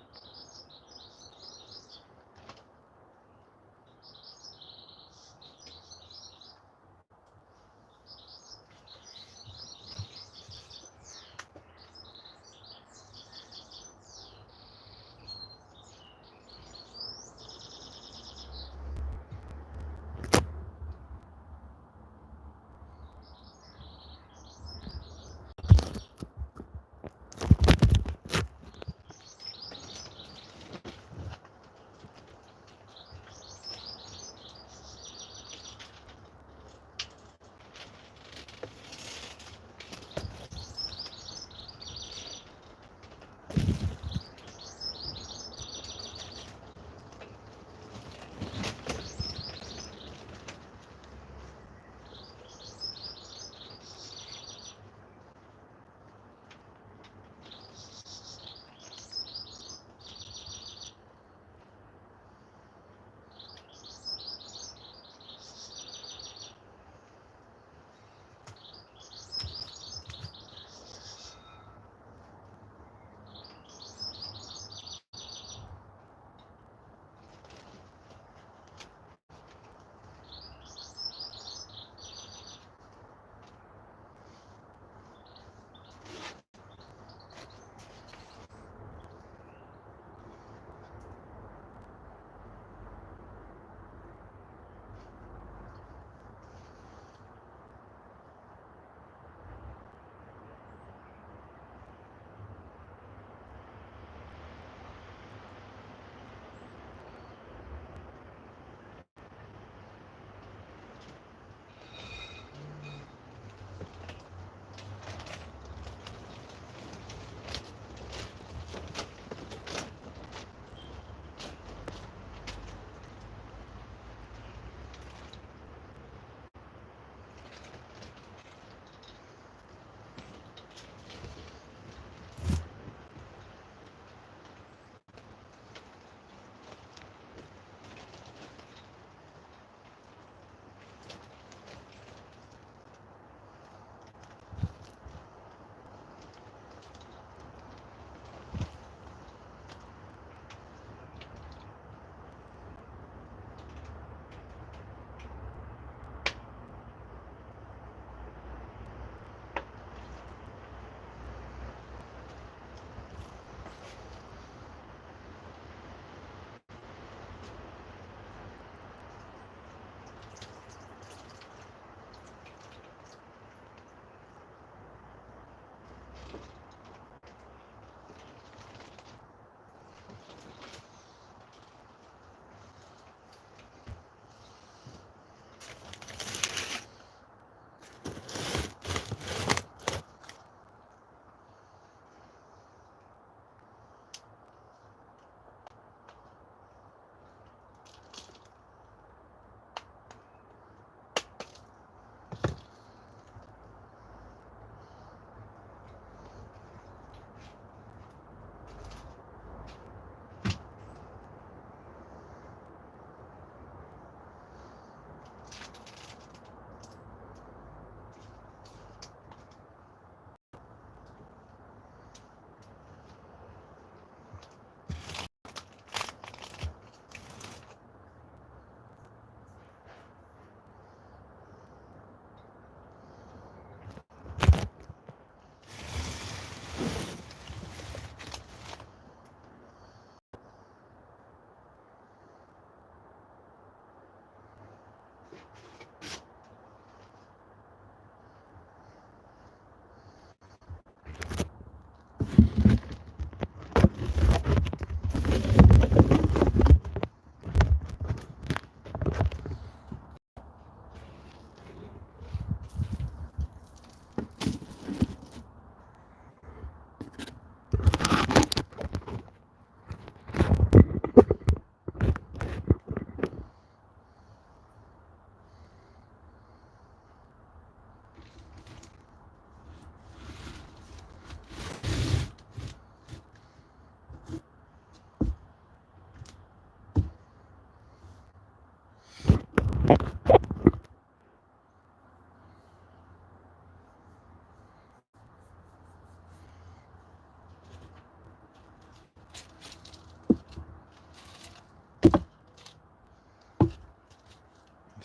These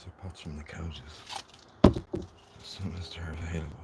are pots from the cabbages. As soon as they're available.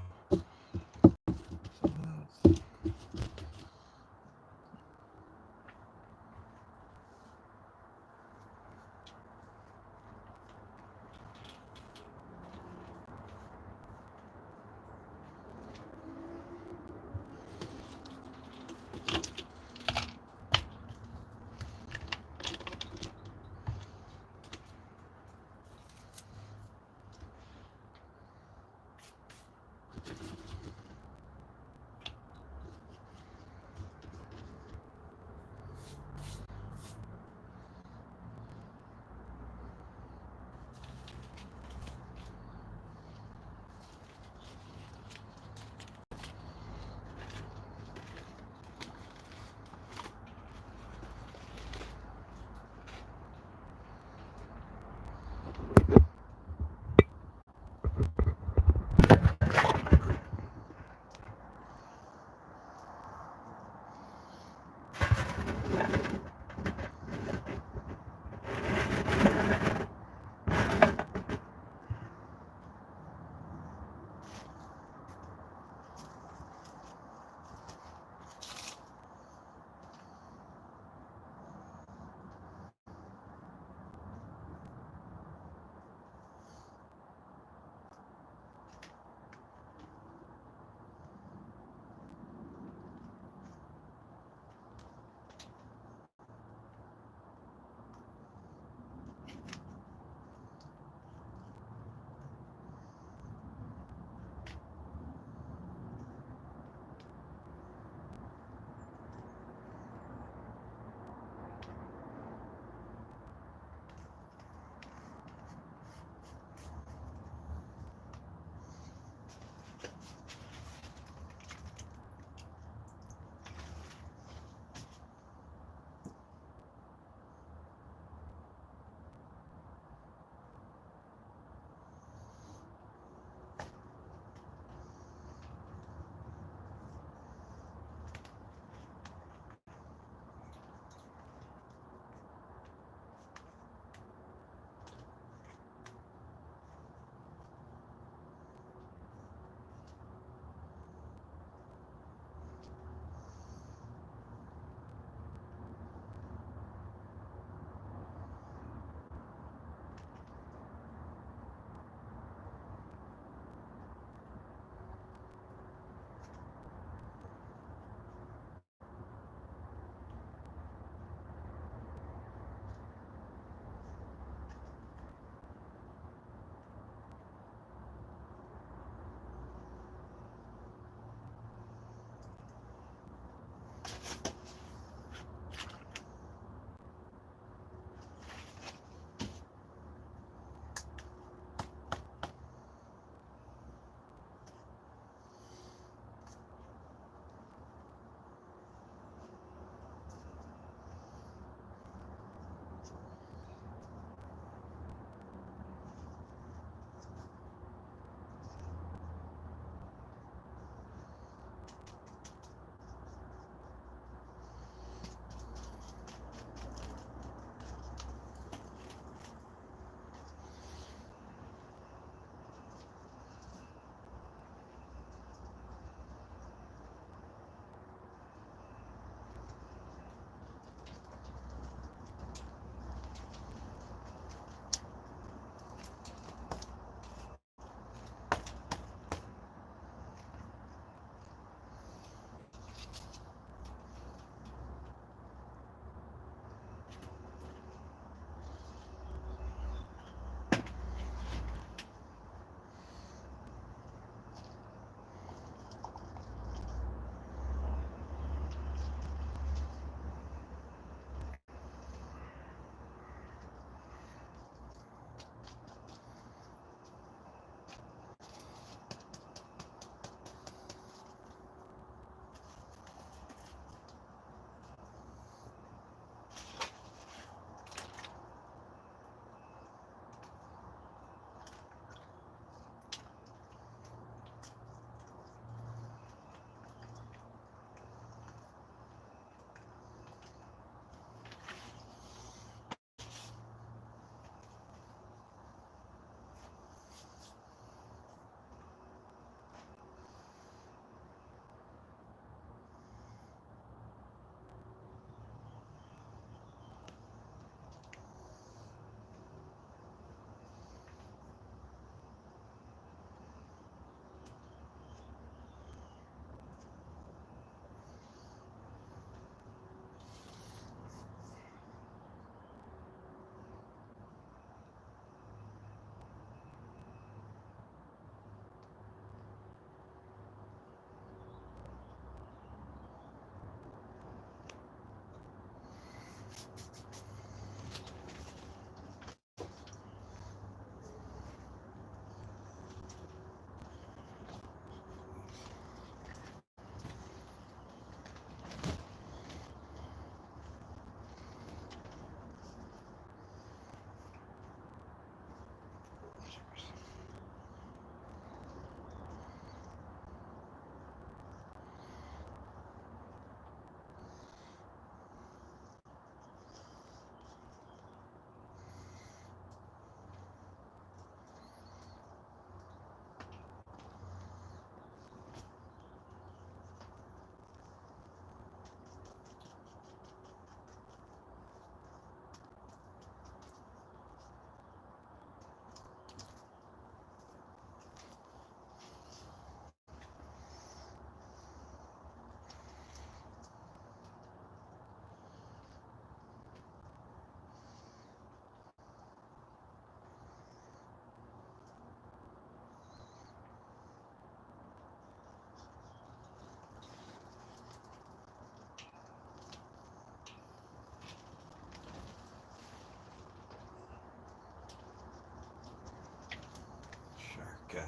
gang.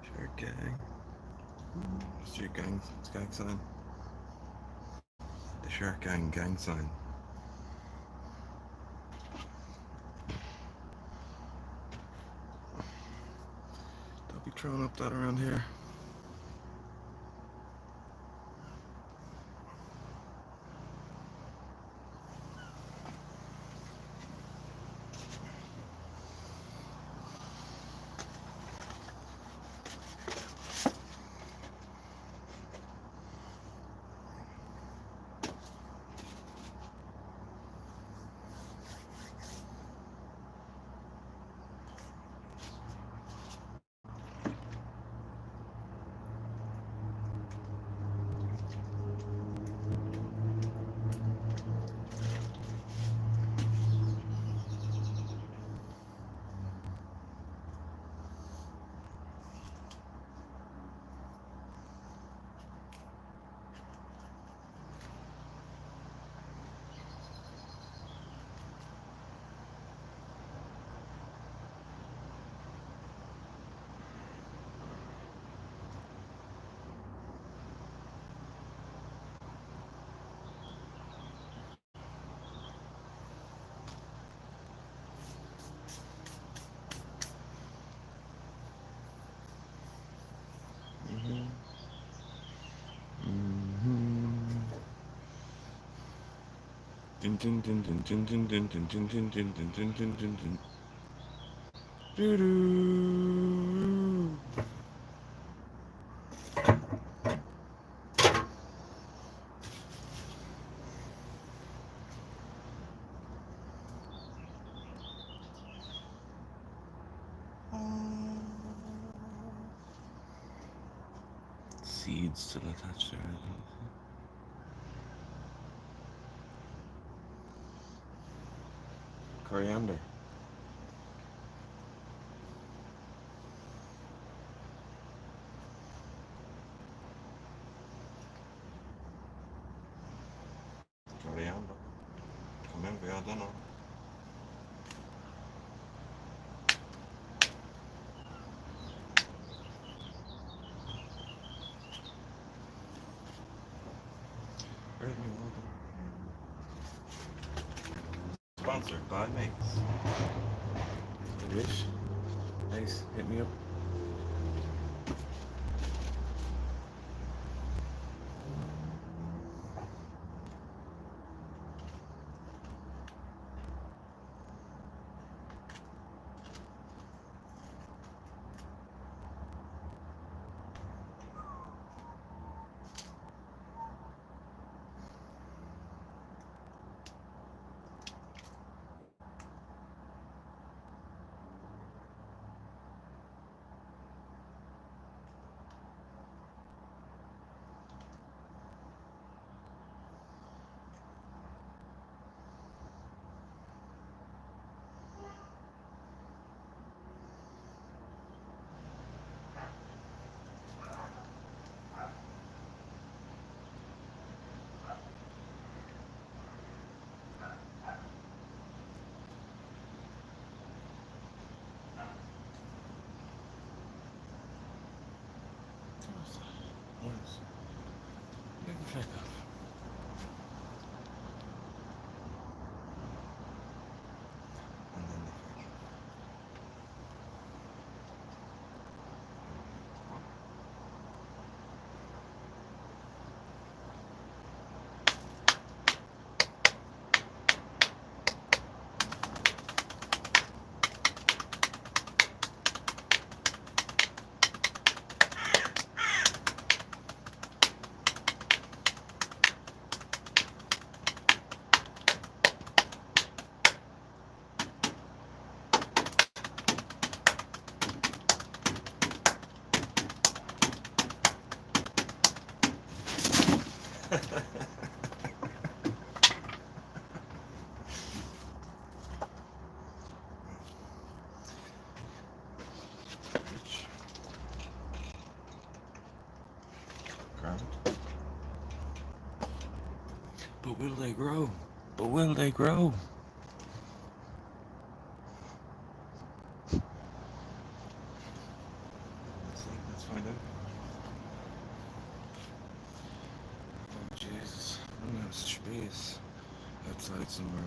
Shark gang. What's your gang sign? The shark gang sign. Don't be throwing up that around here. Dun dun dun dun dun dun dun dun dun dun dun dun dun dun dun dun. Doo-doo. Seeds still attached there. Coriander. Coriander. Come in, vi har den nå. Sponsored by Mates. Wish. Nice. Hit me up. Check off. And then the fridge. But will they grow? But will they grow? outside somewhere.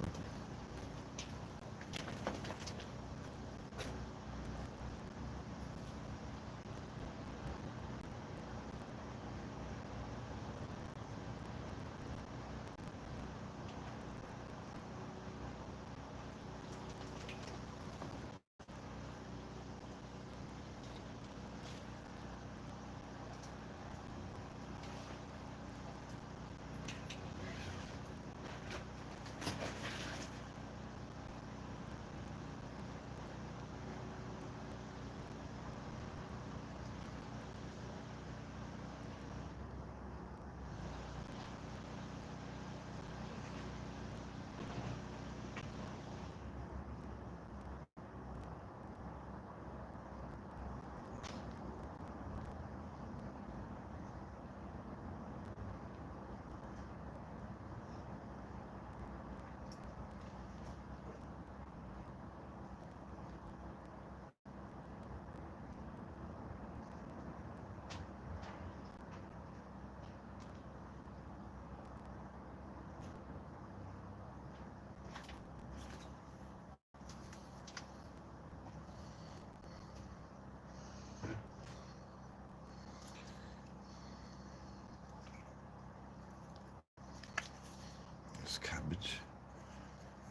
This cabbage,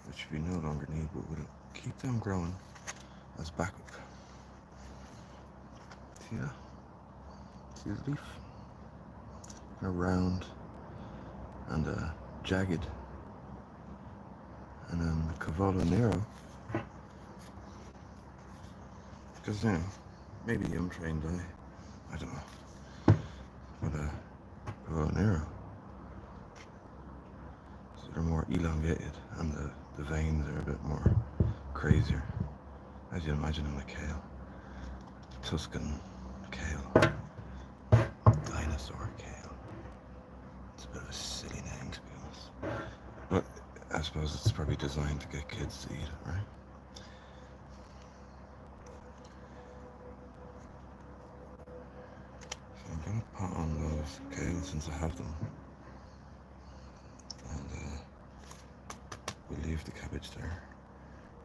which we no longer need, but we'll keep them growing as backup. See that? See the leaf? A round and a jagged, and then the cavallo nero. Because maybe untrained eye, I don't know, but cavallo nero. So they're more elongated, and the veins are a bit more crazier, as you imagine in the kale. Tuscan kale, dinosaur kale. It's a bit of a silly name, to be honest. But I suppose it's probably designed to get kids to eat it, right? So I'm gonna pot on those kale since I have them. And we'll leave the cabbage there.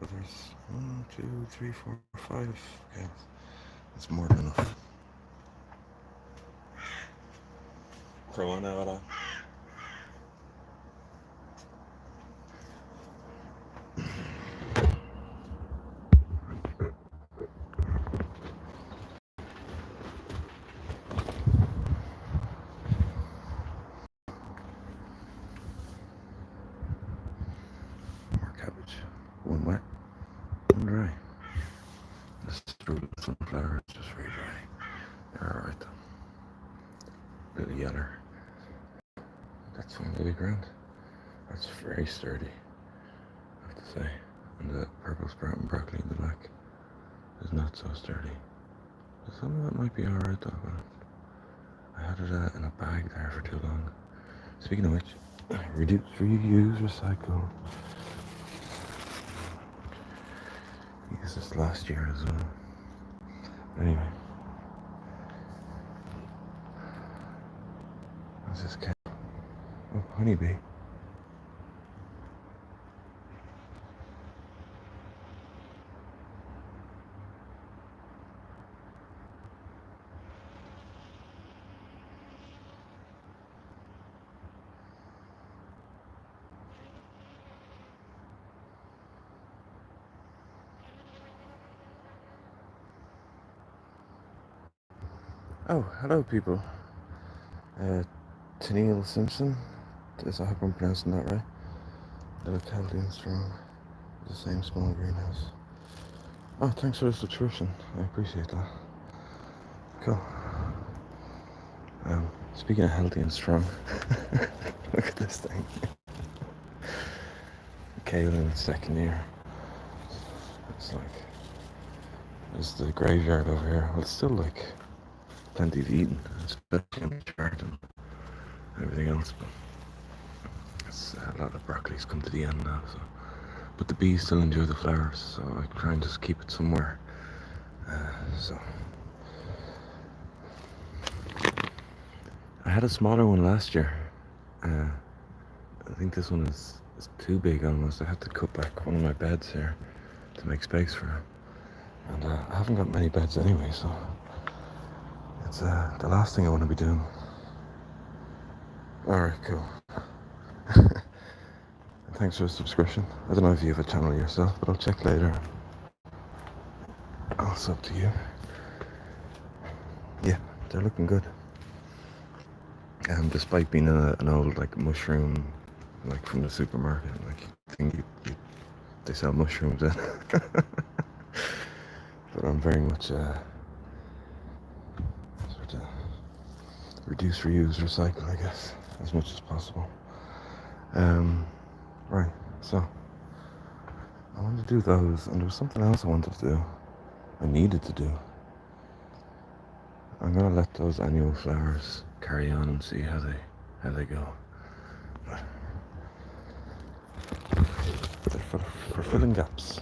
But there's 1, 2, 3, 4, 5 kales. That's more than enough. Crowana ahora. More cabbage. One wet, one dry. This fruit with sunflower is just very dry. They're alright though. Little yeller. That's one really grand. That's very sturdy, I have to say. And the purple sprout and broccoli in the back is not so sturdy. But some of it might be alright though, but I had it in a bag there for too long. Speaking of which, reduce, reuse, recycle. I used this last year as well. Anyway. What's this cat? Oh, honeybee. Oh, hello people. Tennille Simpson. I hope I'm pronouncing that right. Look healthy and strong. The same small greenhouse. Oh, thanks for the subscription. I appreciate that. Cool. Speaking of healthy and strong, look at this thing. Kale in its second year. It's like, there's the graveyard over here. Well, it's still like plenty of eating, especially in the chart and everything else. But it's, a lot of broccoli's come to the end now. So, but the bees still enjoy the flowers, so I try and just keep it somewhere. So I had a smaller one last year. I think this one is It's too big almost. I had to cut back one of my beds here to make space for it. And I haven't got many beds anyway, so it's the last thing I want to be doing. Alright, cool. Thanks for the subscription. I don't know if you have a channel yourself, but I'll check later. Oh, it's up to you. Yeah, they're looking good. Despite being an old like mushroom, like from the supermarket, like you think they sell mushrooms in. But I'm very much sort of reduce, reuse, recycle, I guess, as much as possible. Right, so I wanted to do those, and there was something else I wanted to do. I needed to do. I'm gonna let those annual flowers carry on and see how they go. But they're for filling gaps.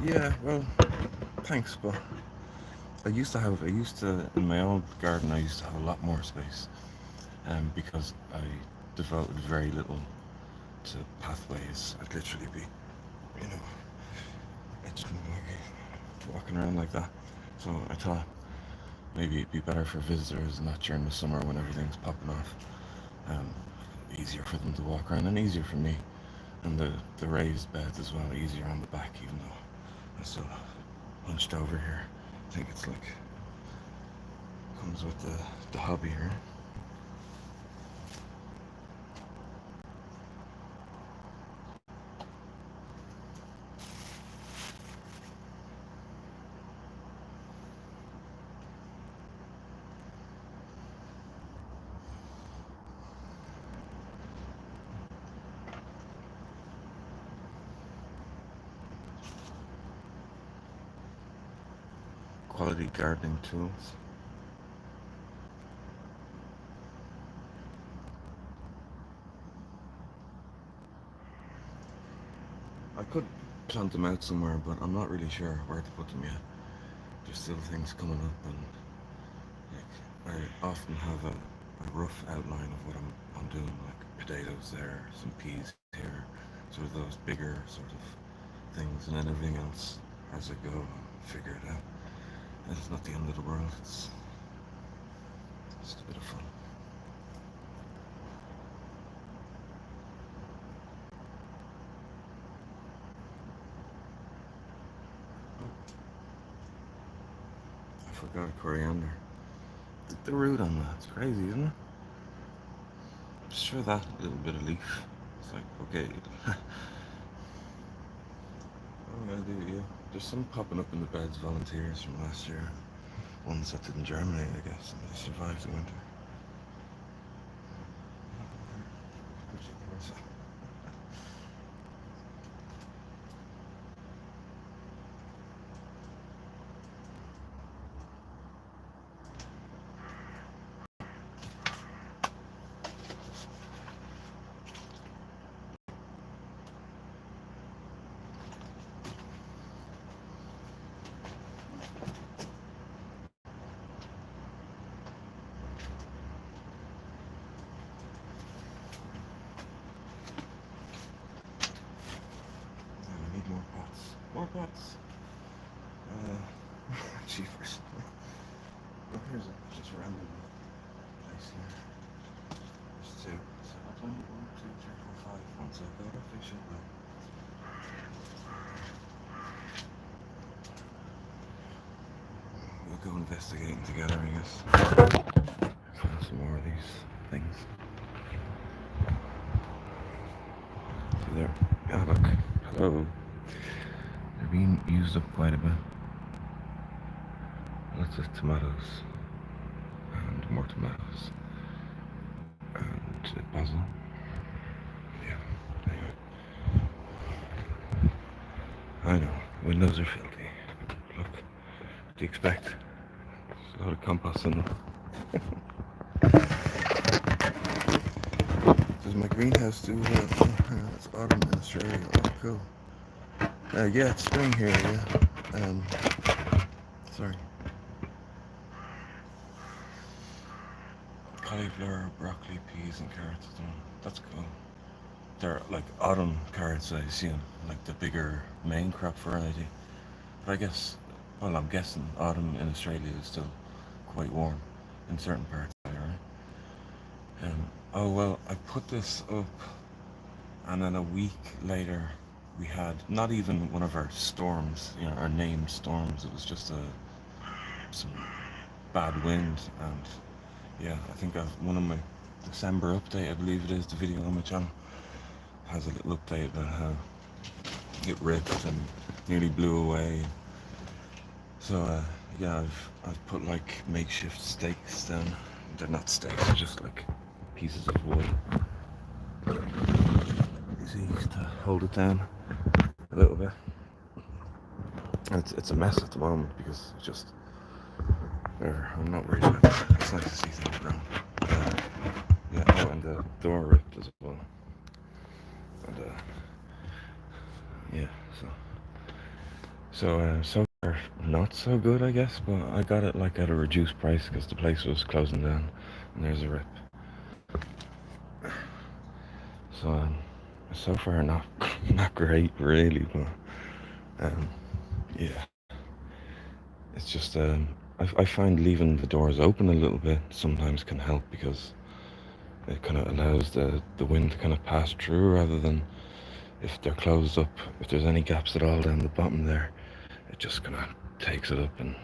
Yeah, well, thanks, but I used to in my old garden I used to have a lot more space, because I devoted very little to pathways. I'd literally be, walking around like that. So I thought maybe it'd be better for visitors, not during the summer when everything's popping off. Easier for them to walk around and easier for me. And the raised beds as well, easier on the back, even though I'm still hunched over here. I think it's like comes with the hobby here. Quality gardening tools. I could plant them out somewhere, but I'm not really sure where to put them yet. There's still things coming up, and like I often have a rough outline of what I'm doing, like potatoes there, some peas here, sort of those bigger sort of things, and then everything else as I go and figure it out. And it's not the end of the world, it's just a bit of fun. I forgot coriander. The root on that, it's crazy, isn't it? Just sure that little bit of leaf. It's like, okay. What am I gonna do? Yeah. There's some popping up in the beds, volunteers from last year. Ones that didn't germinate, I guess, and they survived the winter. More pots. Cheapers. Oh, here's a just random place here. There's two. So that's 1, 2, 3, 4, 5. Once I go to fish it now. We'll go investigating together, I guess. Find some more of these things. See there. Oh, look. Hello. They're being used up quite a bit. Lots of tomatoes. And more tomatoes. And basil. Yeah, anyway. I know, windows are filthy. Look, what do you expect? There's a lot of compost in them. Does my greenhouse do well? Oh, hang on, it's autumn in Australia. Oh, cool. Yeah, it's spring here, yeah. Sorry. cauliflower, broccoli, peas, and carrots. That's cool. They're like autumn carrots, I assume, like the bigger main crop variety. But I guess, well, I'm guessing autumn in Australia is still quite warm in certain parts of it, right? Oh well, I put this up, and then a week later, we had not even one of our storms, our named storms. It was just some bad wind, and yeah, I think I've one of my December update, I believe it is, the video on my channel has a little update about how it ripped and nearly blew away. So yeah, I've put like makeshift stakes down. They're not stakes, they're just like pieces of wood. Easy to hold it down a little bit. It's a mess at the moment because it's just I'm not worried about it. It's nice to see things grown. Yeah, oh, and the door ripped as well. And yeah, so far not so good, I guess. But I got it like at a reduced price because the place was closing down, and there's a rip. So far not great really, but yeah, it's just I find leaving the doors open a little bit sometimes can help because it kind of allows the wind to kind of pass through rather than if they're closed up. If there's any gaps at all down the bottom there, it just kind of takes it up and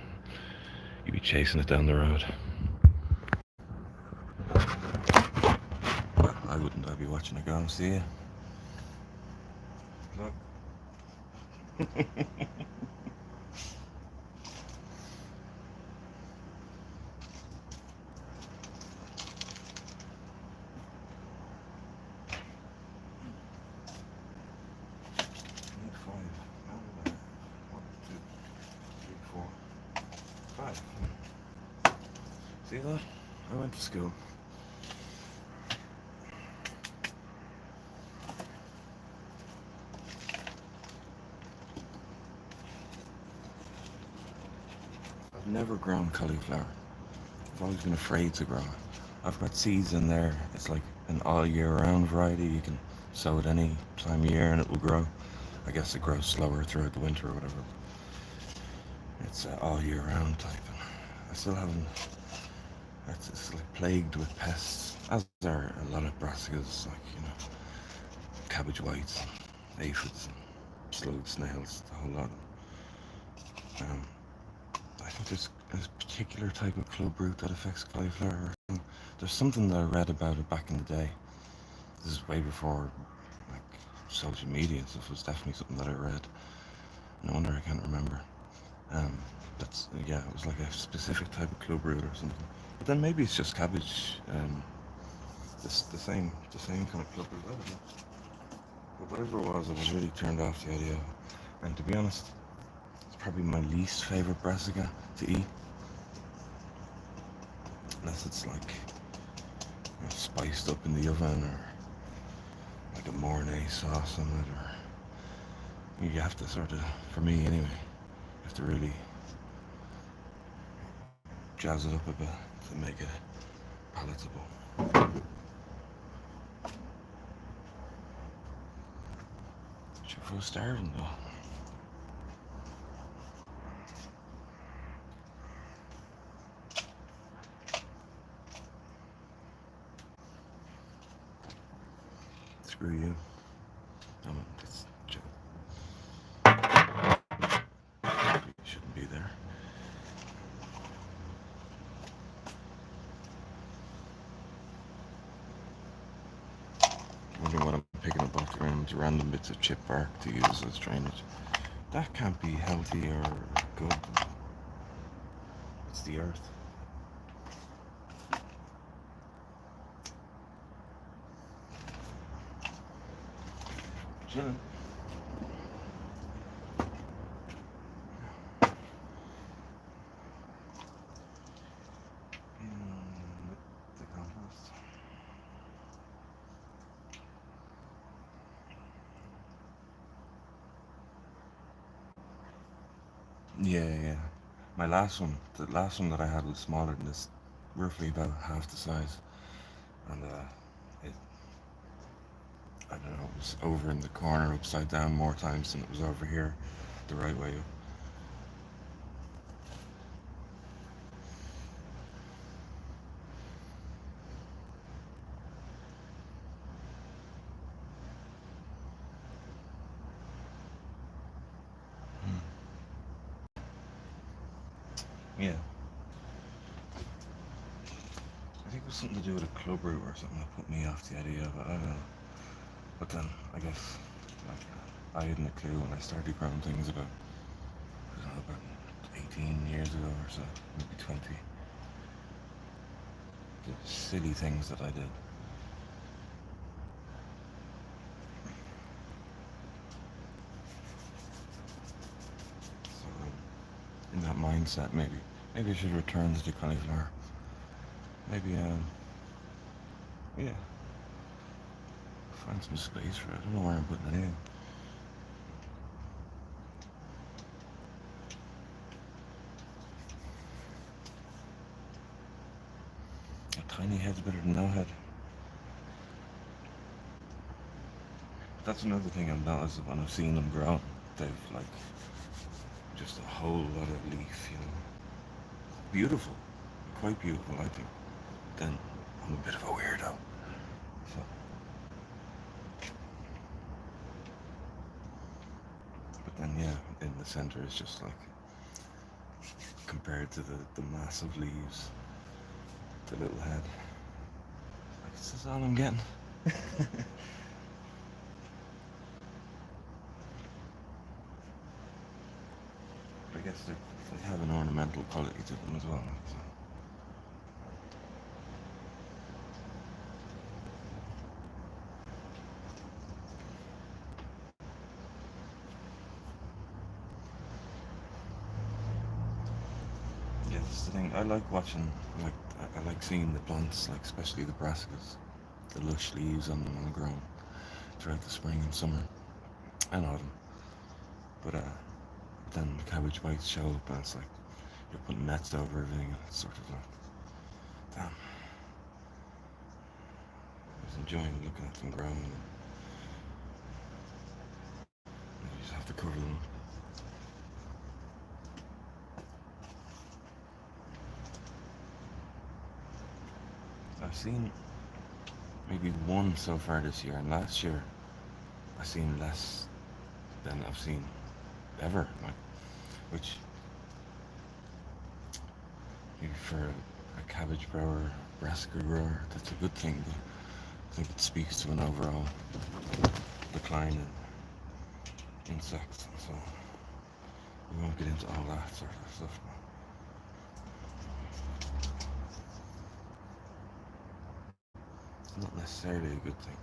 you be chasing it down the road. Well, I wouldn't. I'd be watching it go. See ya. Look. See that? I went to school. I've never grown cauliflower. I've always been afraid to grow it. I've got seeds in there. It's like an all year round variety. You can sow it any time of year and it will grow. I guess it grows slower throughout the winter or whatever. It's all year round type. I still haven't. It's like plagued with pests, as are a lot of brassicas, like cabbage whites, aphids, slug snails, the whole lot. I think there's a particular type of club root that affects cauliflower. There's something that I read about it back in the day. This is way before like social media and stuff. It was definitely something that I read. No wonder I can't remember. It was like a specific type of club root or something. But then maybe it's just cabbage. The same kind of club root. I don't know. But whatever it was, I was really turned off the idea. And to be honest, it's probably my least favorite brassica to eat, unless it's like spiced up in the oven or like a Mornay sauce on it, or you have to sort of, for me anyway, you have to really jazz it up a bit to make it palatable. I was starving though. Screw you. It's shouldn't be there. Wondering what I'm picking up off the ground, random bits of chip bark to use as drainage. That can't be healthy or good. It's the earth. Chilling. The compost. Yeah. The last one that I had was smaller than this, roughly about half the size. and it, I don't know, it was over in the corner upside down more times than it was over here the right way up. Yeah. I think it was something to do with a club route or something that put me off the idea of it. I don't know. But then, I guess, like, I hadn't a clue when I started growing things about, I don't know, about 18 years ago or so, maybe 20. The silly things that I did. So, in that mindset, maybe I should return to the cauliflower. Maybe, yeah, find some space for it. I don't know where I'm putting it in. A tiny head's better than no head. That's another thing I've noticed when I've seen them grow. They've like just a whole lot of leaf, you know. Beautiful, quite beautiful, I think. Then I'm a bit of a weirdo. So, but then yeah, in the center is just like compared to the massive leaves, the little head. Like, this is all I'm getting. I guess they have an ornamental quality to them as well. So. Yeah, that's the thing. I like watching, like, I like seeing the plants, like especially the brassicas, the lush leaves on them all grown throughout the spring and summer and autumn. But then the cabbage bites show up and it's like you're putting nets over everything and it's sort of like, damn. I was enjoying looking at them growing and you just have to cover them. I've seen maybe one so far this year, and last year I seen less than I've seen ever. Like, which maybe for a cabbage grower, brassica grower, that's a good thing. But I think it speaks to an overall decline in insects, and so we won't get into all that sort of stuff. It's not necessarily a good thing.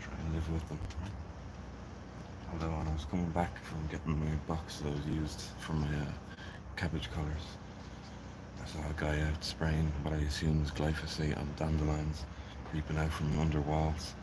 Try and live with them. Although when I was coming back from getting my box that I was used for my cabbage colours, I saw a guy out spraying what I assume is glyphosate on dandelions creeping out from under walls.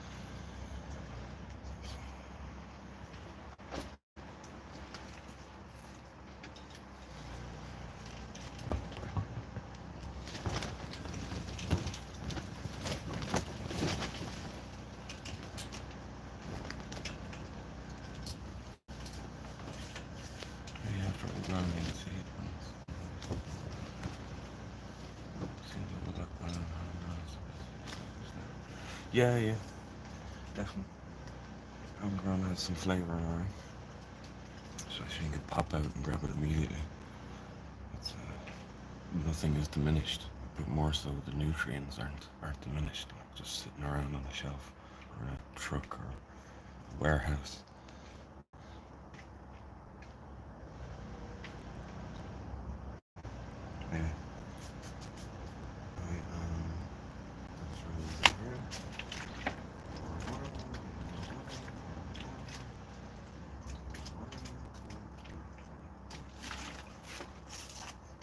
Yeah, probably growing into seed ones. Seems like we'll look well. Yeah, definitely. Homegrown has some flavour, alright. Especially you could pop out and grab it immediately. It's nothing is diminished, but more so the nutrients aren't diminished, like just sitting around on the shelf or in a truck or a warehouse. Yeah. Right, that's really here.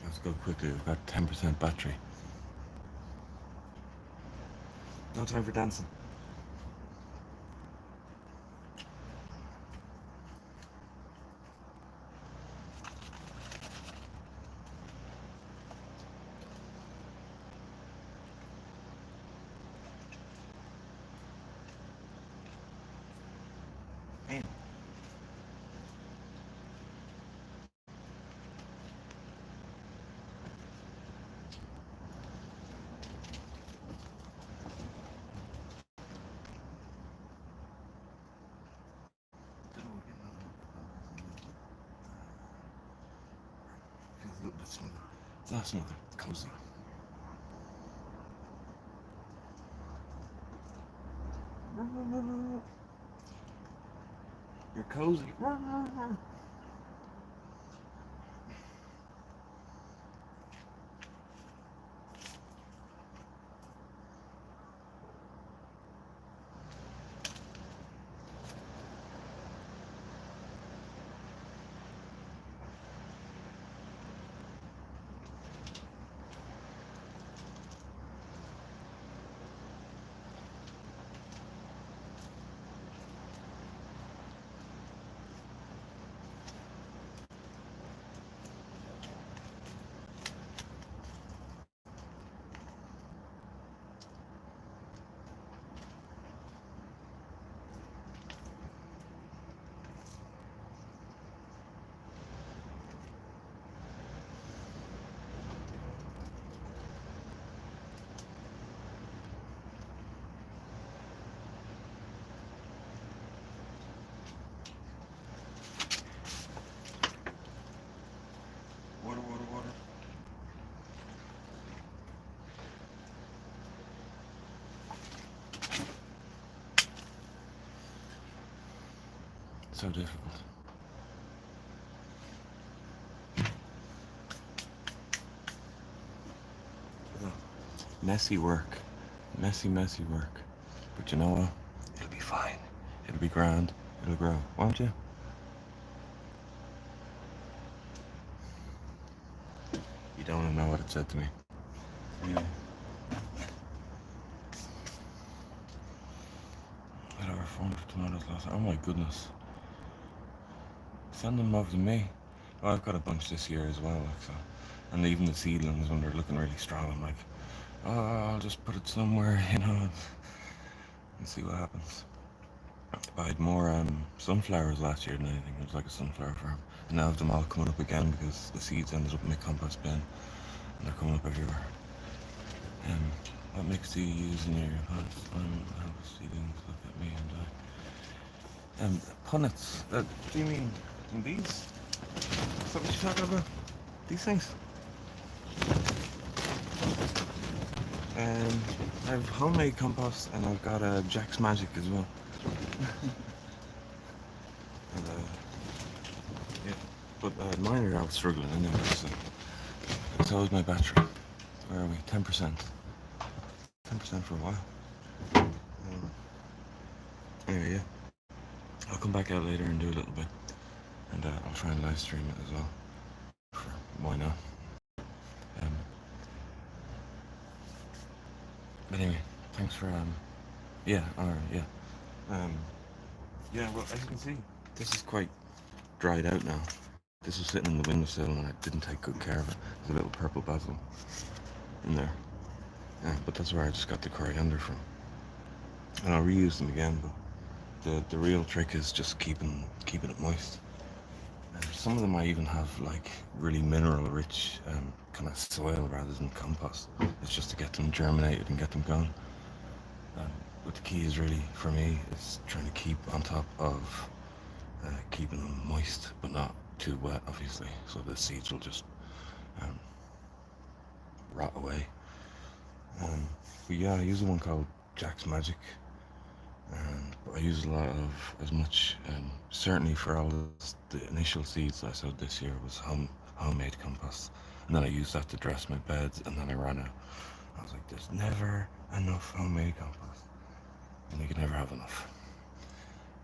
Let's go quickly. We've got 10% battery. No time for dancing. Man. Feels a little bit smoother. It's not smoother, it's cozy. You're cozy. Water, water, water. So difficult. Messy work. Messy work. But you know what? It'll be fine. It'll be grand. It'll grow. Won't you? You don't want to know what it said to me. Yeah. I had over 400 tomatoes last night. Oh my goodness. Send them over to me. Oh, I've got a bunch this year as well, like so. And even the seedlings, when they're looking really strong, I'm like, oh, I'll just put it somewhere, you know, and see what happens. I had more sunflowers last year than anything. It was like a sunflower farm. And now them all coming up again because the seeds ended up in my compost bin. And they're coming up everywhere. What mix do you use in your pots? Seedlings, look at me and I. Punnets. Do you mean these? Is that what you're talking about? These things? I have homemade compost and I've got a Jack's Magic as well. And, yeah, but mine are out struggling anyway, so is my battery. Where are we? 10%. 10% for a while. Anyway, yeah. I'll come back out later and do a little bit. And I'll try and live stream it as well. Why not? But anyway, thanks for yeah, alright, yeah. Yeah, well, as you can see, this is quite dried out now. This was sitting in the windowsill and I didn't take good care of it. There's a little purple basil in there. But that's where I just got the coriander from. And I'll reuse them again, but the real trick is just keeping it moist. And some of them I even have like really mineral rich kind of soil rather than compost. It's just to get them germinated and get them going. But the key is really, for me, is trying to keep on top of keeping them moist, but not too wet, obviously, so the seeds will just rot away. But yeah, I use the one called Jack's Magic, and I use a lot of, as much, certainly for all the initial seeds I sowed this year was homemade compost, and then I used that to dress my beds, and then I ran out. I was like, there's never enough homemade compost, and you can never have enough.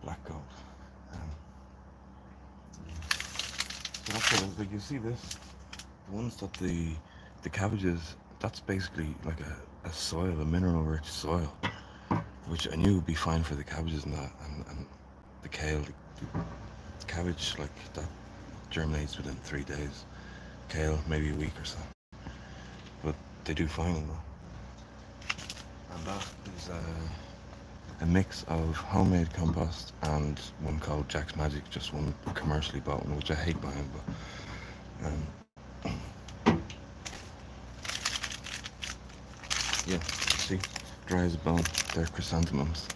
Black gold. So that's what it is. Like, you see this, the ones that the cabbages, that's basically like a soil, a mineral rich soil, which I knew would be fine for the cabbages and that, and the kale, the cabbage, like that germinates within 3 days. Kale, maybe a week or so. But they do fine in that. And that is a mix of homemade compost and one called Jack's Magic, just one commercially bought one, which I hate buying, but yeah, see, dry as a bone. They're chrysanthemums,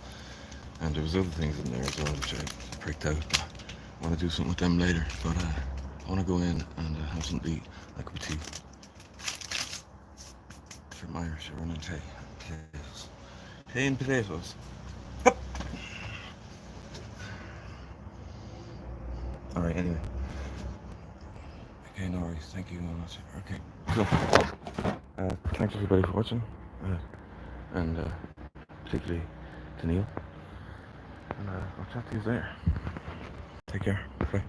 and there was other things in there as well which I pricked out, but I want to do something with them later. But I want to go in and have something to eat, like a cup of tea. From Irish, I run in tea. Potatoes. Tea and potatoes. Alright, anyway. Okay, no worries. Thank you very much. Okay, cool. Thanks everybody for watching. And particularly to Neil. And I'll chat to you later. Take care. Bye.